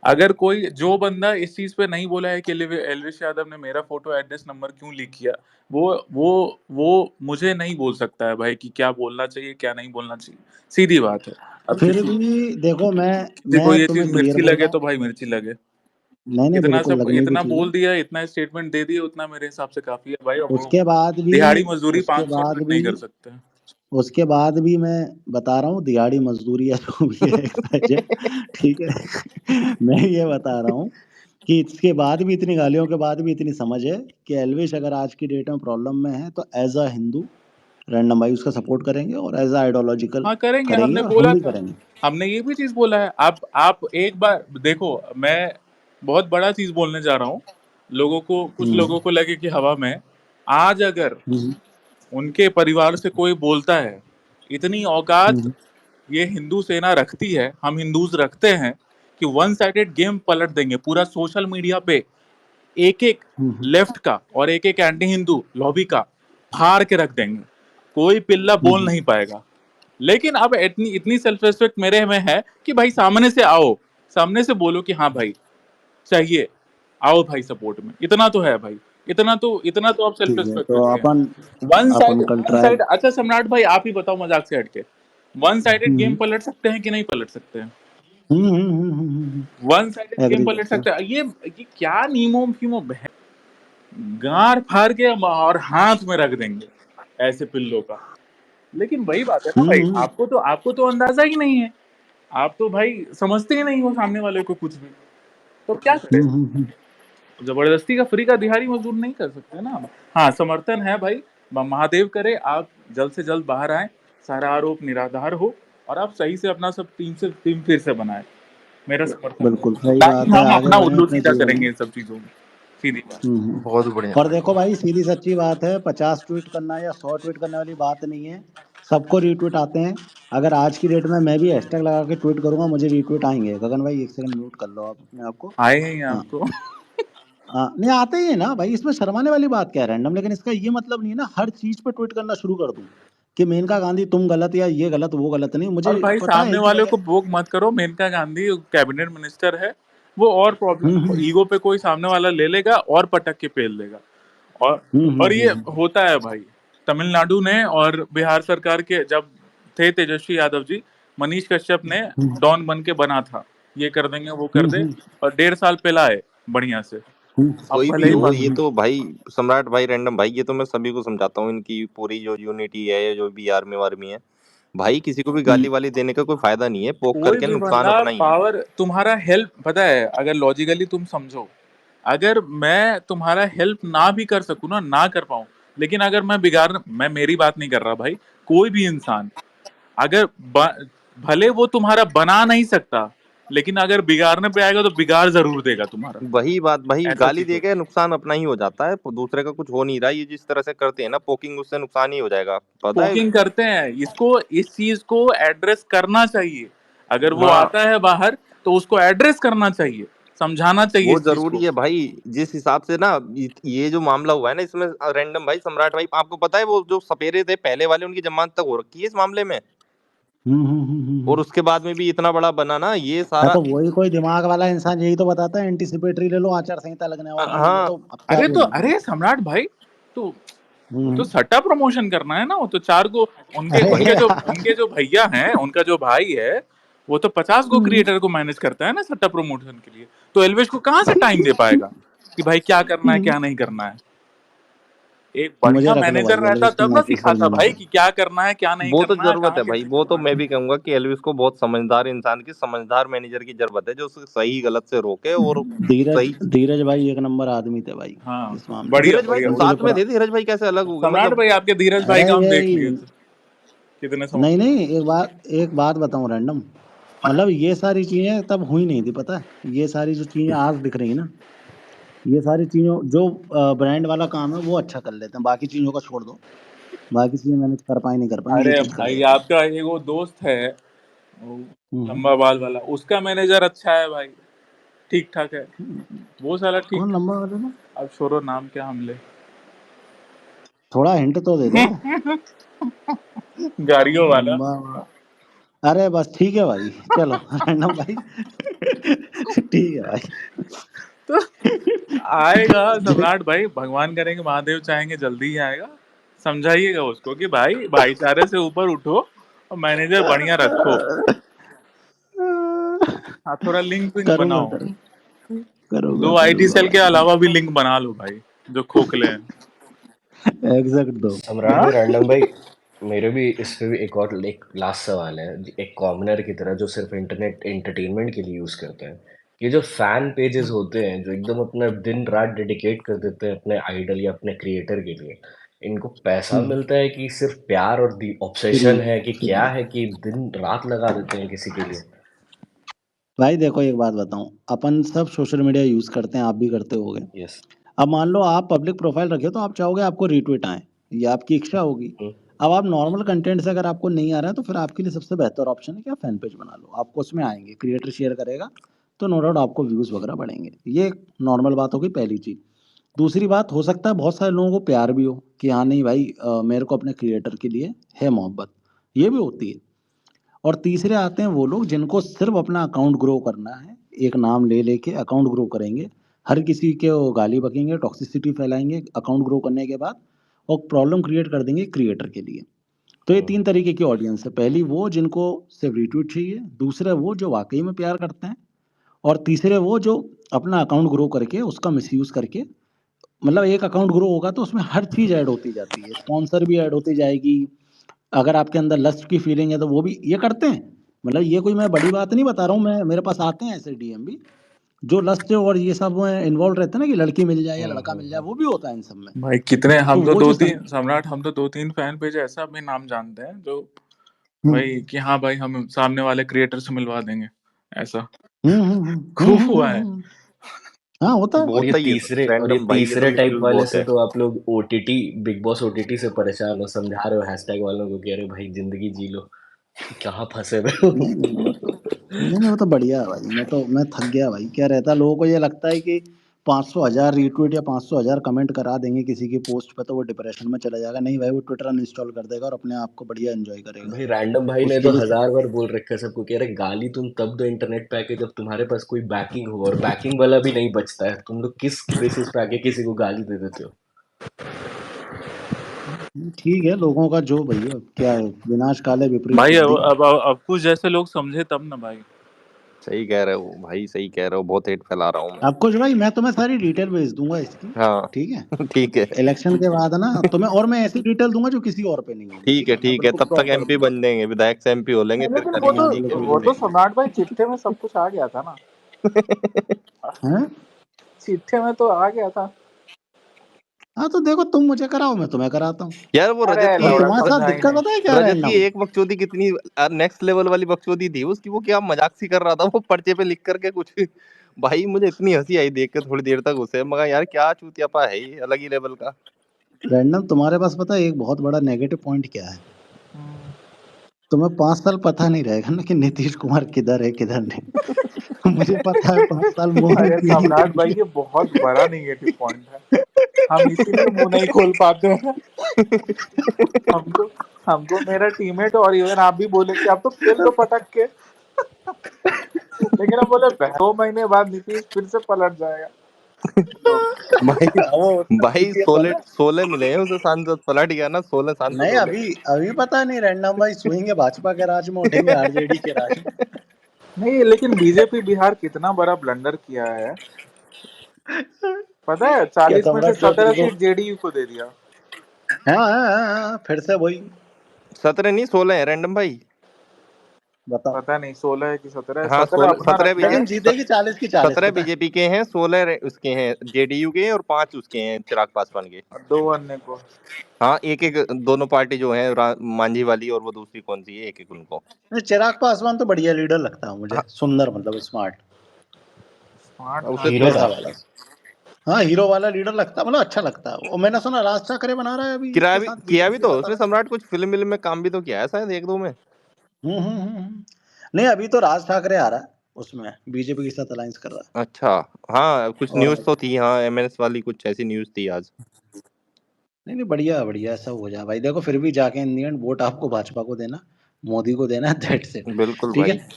अगर कोई जो बंदा इस चीज पे नहीं बोला है कि एलविश यादव ने मेरा फोटो एड्रेस नंबर क्यों लीक किया, वो वो वो मुझे नहीं बोल सकता है भाई कि क्या बोलना चाहिए क्या नहीं बोलना चाहिए। सीधी बात है। अब फिर किसी भी देखो, किसी को मैं ये चीज तुम्हें क्लियर मिर्ची बोल लगे रहा तो हूँ। भाई मिर्ची लगे। नहीं नहीं, इतना बिल्कुल सब लगनी भी इतना चाहिए। बोल दिया, इतना स्टेटमेंट दे दिए, उतना मेरे हिसाब से काफी है भाई। अब वो उसके बाद भी दिहाड़ी मजदूरी उसके 500 बाद ट्वीट भी नहीं कर सकते। उसके बाद भी मैं बता रहा हूँ, दिहाड़ी मजदूरी या जो भी है XYZ, ठीक है। मैं ये बता रहा हूँ कि इसके बाद भी, इतनी गालियों के बाद भी इतनी समझ है कि एलविश अगर आज की डेट में प्रॉब्लम में है तो एज अ हिंदू रैंडम भाई उसका सपोर्ट करेंगे, और एज अ आइडियोलॉजिकल हाँ करेंगे, करेंगे, हमने और हम बोला भी था। करेंगे। हमने ये भी चीज बोला है। आप एक बार देखो, मैं बहुत बड़ा चीज बोलने जा रहा हूँ। लोगों को, कुछ हम्म लोगों को लगे कि हवा में। आज अगर हम्म उनके परिवार से कोई बोलता है, इतनी औकात हम्म ये हिंदू सेना रखती है, हम हिंदूज रखते हैं, कि वन साइडेड गेम पलट देंगे पूरा सोशल मीडिया पे। एक एक हम्म लेफ्ट का और एक एक एंटी हिंदू लॉबी का फाड़ के रख देंगे, कोई पिल्ला बोल हम्म नहीं पाएगा। लेकिन अब इतनी इतनी सेल्फ रिस्पेक्ट मेरे में है कि भाई सामने से आओ, सामने से बोलो कि हाँ भाई चाहिए, आओ भाई सपोर्ट में, इतना तो है भाई। इतना तो आप सेल्फ ठीक है, रिस्पेक्ट तो रखते हैं। अपन अपन कल वन ट्राई। साइड, अच्छा सम्राट भाई आप ही बताओ मजाक से हटके, वन साइडेड गेम पलट सकते हैं कि नहीं पलट सकते हैं? वन साइडेड गेम एग्री पलट करता हूँ। सकते हैं? ये क्या नीमो फीमो गार फाड़ के और हाथ में रख देंगे ऐसे पिल्लों का। लेकिन वही बात है ना भाई, हम्म आपको तो अंदाजा ही नहीं है। आप तो भाई समझते ही नहीं हो सामने वाले को कुछ भी, तो क्या करे? हम्म। जबरदस्ती का फ्री का दिहाड़ी मजदूर नहीं कर सकते ना। हाँ समर्थन है भाई, महादेव करे आप जल्द से जल्द बाहर आए, सारा आरोप निराधार हो, और आप सही से अपना सब टीम फिर से बनाए। मेरा समर्थन है, बिल्कुल सही ताकि बात है, हम आगे अपना बढ़े उल्लू अपने सीधा जीवन में। करेंगे इन सब चीजों में। सीधी बात। हम्म। बहुत बढ़िया और भाई। देखो भाई, सीधी सच्ची बात है, 50 ट्वीट करना या 100 ट्वीट करने वाली बात नहीं है। सबको रीट्वीट आते हैं। अगर आज की डेट में मैं भी हैशटैग लगा के ट्वीट करूंगा, मुझे रीट्वीट आएंगे। गगन भाई एक सेकंड म्यूट कर लो आप अपने आप को। आए हैं हाँ आपको। हाँ, नहीं आते ही है ना भाई, इसमें शर्माने वाली बात क्या है रैंडम। लेकिन इसका ये मतलब नहीं है ना हर चीज पे ट्वीट करना शुरू कर दूं कि मेनका गांधी तुम गलत या ये गलत वो गलत। नहीं, मुझे और भाई पता सामने है कि वाले को अगर बोक मत करो, मेनका गांधी कैबिनेट मिनिस्टर है, वो और प्रॉब्लम, हम्म ईगो पे कोई सामने वाला ले लेगा और पटक के पेल देगा। और ये हम्म। होता है भाई। तमिलनाडु ने और बिहार सरकार के जब थे तेजस्वी यादव जी, मनीष कश्यप ने हम्म डॉन बन के बना था, ये कर देंगे वो कर दे, हम्म और 1.5 साल पिलाए बढ़िया से। हम्म अब कोई भी भले ही हो, ये मजबूर। तो भाई सम्राट भाई रैंडम भाई, ये तो मैं सभी को समझाता हूँ, इनकी पूरी जो यूनिटी है या जो भी आर्मी वार्मी है भाई, किसी को भी गाली वाली देने का कोई फायदा नहीं है, पोक कोई करके भी नुकसान बंदा अपना ही है। पावर तुम्हारा हेल्प, पता है अगर लॉजिकली तुम समझो, अगर मैं तुम्हारा हेल्प ना भी कर सकूं ना कर पाऊं, लेकिन अगर मैं बिगाड़, मैं मेरी बात नहीं कर रहा भाई, कोई भी इंसान अगर भले वो तुम्हारा बना नहीं सकता, लेकिन अगर बिगाड़ने पे आएगा तो बिगाड़ जरूर देगा तुम्हारा। वही बात भाई, ऐसा गाली चीज होता देके नुकसान अपना ही हो जाता है, दूसरे का कुछ हो नहीं रहा। ये जिस तरह से करते हैं ना पोकिंग, उससे नुकसान ही हो जाएगा, है, पता है। पोकिंग करते हैं इसको, इस चीज को एड्रेस करना चाहिए। अगर वो हाँ आता है बाहर तो उसको एड्रेस करना चाहिए। समझाना चाहिए वो इस चीज जरूरी को। है भाई। जिस हिसाब से ना ये जो मामला हुआ है ना इसमें रैंडम भाई, सम्राट भाई, आपको पता है वो जो सपेरे थे पहले वाले, उनकी जमानत तक हो रखी है इस मामले में, और उसके बाद में भी इतना बड़ा बना ना ये हाँ सारा। तो वही कोई दिमाग वाला इंसान यही तो बताता है, एंटीसिपेटरी ले लो, आचार संहिता लगने वाली है, ये हाँ तो अब क्या अरे तो बोलूं। अरे सम्राट भाई, तो वो तो हम्म। सट्टा प्रमोशन करना है ना, वो तो 4 को उनके अरे उनके जो यार। उनके जो भैया हैं, उनका जो भाई है, वो तो 50 को क्रिएटर को मैनेज करता है ना सट्टा प्रमोशन के लिए। तो एल्वेश को कहाँ से टाइम दे पाएगा कि भाई क्या करना है क्या नहीं करना है। एक मुझे बढ़िया रख लो मैनेजर भाई रहता एलविस टीम तब ना ऑफिशियल सिखाता भाई मैनेजर। कि क्या करना है क्या नहीं वो तो करना है, जरूरत कहाँ है भाई, कैसे वो तो घुसना मैं है। भी कहूंगा कि एल्विस को बहुत समझदार इंसान की, समझदार मैनेजर की जरूरत है, जो उसे सही गलत से रोके और धीरज सही। धीरज भाई एक नंबर आदमी थे भाई हाँ इस मामले में। बढ़िया धीरज भाई बढ़िया। तो उनकी जो साथ में थे, धीरज भाई कैसे अलग हो गए सम्राट मतलब? भाई आपके धीरज भाई अरे का हम ये देख लिए थे कितने समय। नहीं नहीं, एक बात बताऊं रैंडम, मतलब ये सारी चीजें तब हुई नहीं थी, पता है? ये सारी जो चीजें आज दिख रही है ना, ये सारी चीजों जो ब्रांड वाला काम है वो अच्छा कर लेते हैं, बाकी चीजों का छोड़ दो, बाकी चीजें मैनेज कर पाए नहीं कर पाए, ये अरे चीज कर भाई लेते हैं। आपका एक वो दोस्त है, वो हम्म। लंबा बाल वाला, उसका मैनेजर अच्छा है भाई, ठीक ठाक है वो साला ठीक। कौन लंबा वाले ना? अब छोड़ो नाम क्या हम ले। थोड़ा हिंट तो दे दो। गाड़ियों वाला। लंबा अरे बस ठीक है भाई, चलो रैंडम भाई। ठीक है भाई। तो आएगा जो- सम्राट भाई, भगवान करेंगे महादेव चाहेंगे जल्दी ही आएगा। समझाइएगा उसको कि भाई भाईचारे से ऊपर उठो और मैनेजर बढ़िया रखो। हाँ थोड़ा लिंक विंक करूंगा बनाओ, करूंगा 2 आईटी करूंगा सेल के भाई। अलावा भी लिंक बना लो भाई, जो खोखले हैं। एग्जैक्ट दो। सम्राट हाँ भाई, रैंडम भाई, मेरे भी इस पे भी एक लास्ट सवाल है, एक कॉमनर की तरह जो सिर्फ इंटरनेट एंटरटेनमेंट के लिए यूज करते हैं। ये जो फैन पेजेस होते हैं जो एकदम अपना दिन रात डेडिकेट कर देते हैं अपने आइडल या अपने क्रिएटर के लिए, इनको पैसा मिलता है कि सिर्फ प्यार और दी फ्री ऑब्सेशन है कि क्या फ्री है कि दिन रात लगा देते हैं किसी के लिए? भाई देखो एक बात बताऊं, अपन सब सोशल मीडिया यूज करते हैं, आप भी करते होगे। यस। अब मान लो आप पब्लिक प्रोफाइल रखे तो आप चाहोगे आपको रीट्वीट आए, ये आपकी इच्छा होगी। अब आप नॉर्मल कंटेंट से अगर आपको नहीं आ रहा है तो फिर आपके लिए सबसे बेहतर ऑप्शन है कि आप फैन पेज बना लो, आपको उसमें आएंगे, क्रिएटर शेयर करेगा तो नो डाउट आपको व्यूज वगैरह बढ़ेंगे। ये नॉर्मल बात होगी पहली चीज। दूसरी बात, हो सकता है बहुत सारे लोगों को प्यार भी हो कि हाँ नहीं भाई मेरे को अपने क्रिएटर के लिए है मोहब्बत, ये भी होती है। और तीसरे आते हैं वो लोग जिनको सिर्फ अपना अकाउंट ग्रो करना है, एक नाम ले लेके अकाउंट ग्रो करेंगे, हर किसी के वो गाली बकेंगे, टॉक्सिसिटी फैलाएंगे अकाउंट ग्रो करने के बाद, और प्रॉब्लम क्रिएट कर देंगे क्रिएटर के लिए। तो ये 3 तरीके की ऑडियंस है, पहली वो जिनको सिर्फ रिट्वीट चाहिए, दूसरे वो जो वाकई में प्यार करते हैं, और तीसरे वो जो अपना अकाउंट ग्रो करके उसका मिसयूज करके, मतलब एक अकाउंट ग्रो होगा तो उसमें हर चीज ऐड होती जाती है, स्पॉन्सर भी ऐड होती जाएगी, अगर आपके अंदर लस्ट की फीलिंग है तो वो भी ये करते हैं। मतलब ये कोई मैं बड़ी बात नहीं बता रहा हूँ, मैं मेरे पास आते हैं ऐसे डीएम भी जो लस्ट और ये सब इन्वॉल्व रहते हैं ना, कि लड़की मिल जाए या लड़का मिल जाए, वो भी होता है इन सब में। भाई कितने, तो हम तो वो दो जो तीन सम्राट, हम तो 2-3 फैन पेज ऐसा अपने नाम जानते हैं जो भाई कि हाँ भाई हम सामने वाले क्रिएटर से मिलवा देंगे, ऐसा खूब हुआ है। हाँ होता है। होता ही है और ये रैंडम भाई, ये तो तीसरे टाइप मिसयूज वाले बहुत से है। तो आप लोग ओटीटी, बिग बॉस ओटीटी से परेशान हो, समझा रहे हो हैशटैग वालों को कि अरे भाई जिंदगी जी लो, कहाँ फंसे हुए हो? नहीं नहीं वो तो नहीं नहीं वो तो बढ़िया है भाई, मैं थक गया भाई, क्या रहता है लोगों को ये लगता है कि 500,000 रीट्वीट या 500,000 कमेंट करा देंगे किसी की पोस्ट पे तो वो डिप्रेशन में चला जाएगा, नहीं भाई वो ट्विटर अनइंस्टॉल कर देगा और अपने आप को बढ़िया एंजॉय करेगा। भाई रैंडम भाई ने उसके तो लिए 1000 बार बोल रखा है सबको कि अरे गाली तुम तब दो इंटरनेट पे आके जब तुम्हारे पास कोई बैकिंग हो, और बैकिंग वाला भी नहीं बचता है, तुम लोग किस बेसिस पे आके किसी को गाली दे देते हो? ठीक है, लोगों का जो भैया क्या है, विनाश काले विपरीत भाई बुद्धि। अब कुछ जैसे लोग समझे तब ना भाई। सही कह रहे हो भाई, सही कह रहे हो, बहुत हेट फैला रहा हूँ मैं। अब कुछ भाई मैं तुम्हें सारी डिटेल भेज दूंगा इसकी, हाँ ठीक है? ठीक है इलेक्शन के बाद ना तुम्हें, और मैं ऐसी डिटेल दूंगा जो किसी और पे नहीं होगी, ठीक है? मैं ठीक है, बिल्कुल तब तक प्रॉपर एमपी दूंगा। बन जाएंगे, विधायक से एमपी हो लेंगे, फिर लेकिन करेंगे जी के बिल्कुल वो तो बिल्कुल। मिलने। सम्राट भाई चिट्ठे में सब कुछ आ गया था ना, हैं? चिट्ठे में तो आ गया था। हाँ तो देखो, तुम मुझे कराओ मैं तुम्हें कराता हूँ। यार वो अरे रजत की, और लौड़ा तुम्हारे साथ समझा ही दिक्कत नहीं। पता है क्या रजत की रैंडम? एक बकचोदी कितनी नेक्स्ट लेवल वाली बकचोदी थी उसकी, वो क्या मजाक सी कर रहा था वो पर्चे पे लिख करके कुछ। भाई मुझे इतनी हंसी आई देख के, थोड़ी देर तक उसे मगर यार क्या चूतियापा है ये, अलग ही लेवल का। रैंडम तुम्हारे पास पता है एक बहुत बड़ा नेगेटिव पॉइंट क्या है? तुम्हें 5 साल पता नहीं रहेगा ना कि नीतीश कुमार किधर है किधर नहीं। मुझे पता है 5 साल मोदी अरे पीढ़ी सम्राट के भाई लिए। ये बहुत बड़ा नेगेटिव पॉइंट है, हम इसीलिए मुंह नहीं खोल पाते हैं। हमको हमको मेरा टीममेट और इवन आप भी बोले कि आप तो खेल लो पटक के, लेकिन हम बोले 2 महीने बाद नीतीश फिर से पलट जाएगा। तो भाई वो भाई ये 16 बोला 16 मिले हैं उसे सांसद, पलट गया ना, 16 सांसद नहीं, हो गए। अभी पता नहीं, रैंडम भाई सोएंगे भाजपा के राज में, उठेंगे आरजेडी के राज में। नहीं, लेकिन बीजेपी बिहार कितना बड़ा ब्लंडर किया है पता है, क्या 40 में से सम्राट 17 चौधरी को? सीट जेडीयू को दे दिया। हाँ, फिर से वही 17 नहीं 16 है रैंडम भाई। बताओ। पता नहीं 16 है कि 17 है, हाँ 17 16, अपना 17 रखा है। लेकिन जीतेगी 40 की 40, 17 पता है। बीजेपी के हैं, 16 उसके हैं जेडीयू के, और 5 उसके हैं चिराग पासवान के। और 2 अन्य को। हाँ एक एक दोनों पार्टी जो है, मांझी वाली और वो दूसरी कौन सी है, एक एक उनको। नहीं, चिराग पासवान तो बढ़िया लीडर लगता है मुझे, हाँ, सुंदर, मतलब स्मार्ट, स्मार्ट था उसे तो हीरो वैसा था। यार। वाला। हाँ, हीरो वाला लीडर लगता है, मतलब अच्छा लगता है वो। मैंने सुना राज ठाकरे बना रहा है अभी इसके साथ किया भी बीजेपी तो साथ उसने अलग। सम्राट, कुछ फिल्म में काम भी तो किया है शायद 1-2 में। नहीं, अभी तो राज ठाकरे आ रहा है उसमें, बीजेपी के साथ अलायंस कर रहा अच्छा, हाँ कुछ है। और न्यूज तो थी, हाँ एमएनएस वाली कुछ ऐसी न्यूज थी आज। नहीं नहीं, बढ़िया बढ़िया, ऐसा हो जाए भाई। देखो फिर भी जाके इन दी एंड वोट आपको भाजपा को देना, मोदी को देना है, दैट्स इट। बिल्कुल ठीक भाई। है,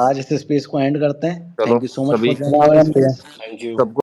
आज इस स्पेस को एंड करते हैं। चलो थैंक यू सो मच सभी for joining our Ram Ram. Space. Thank you. सबको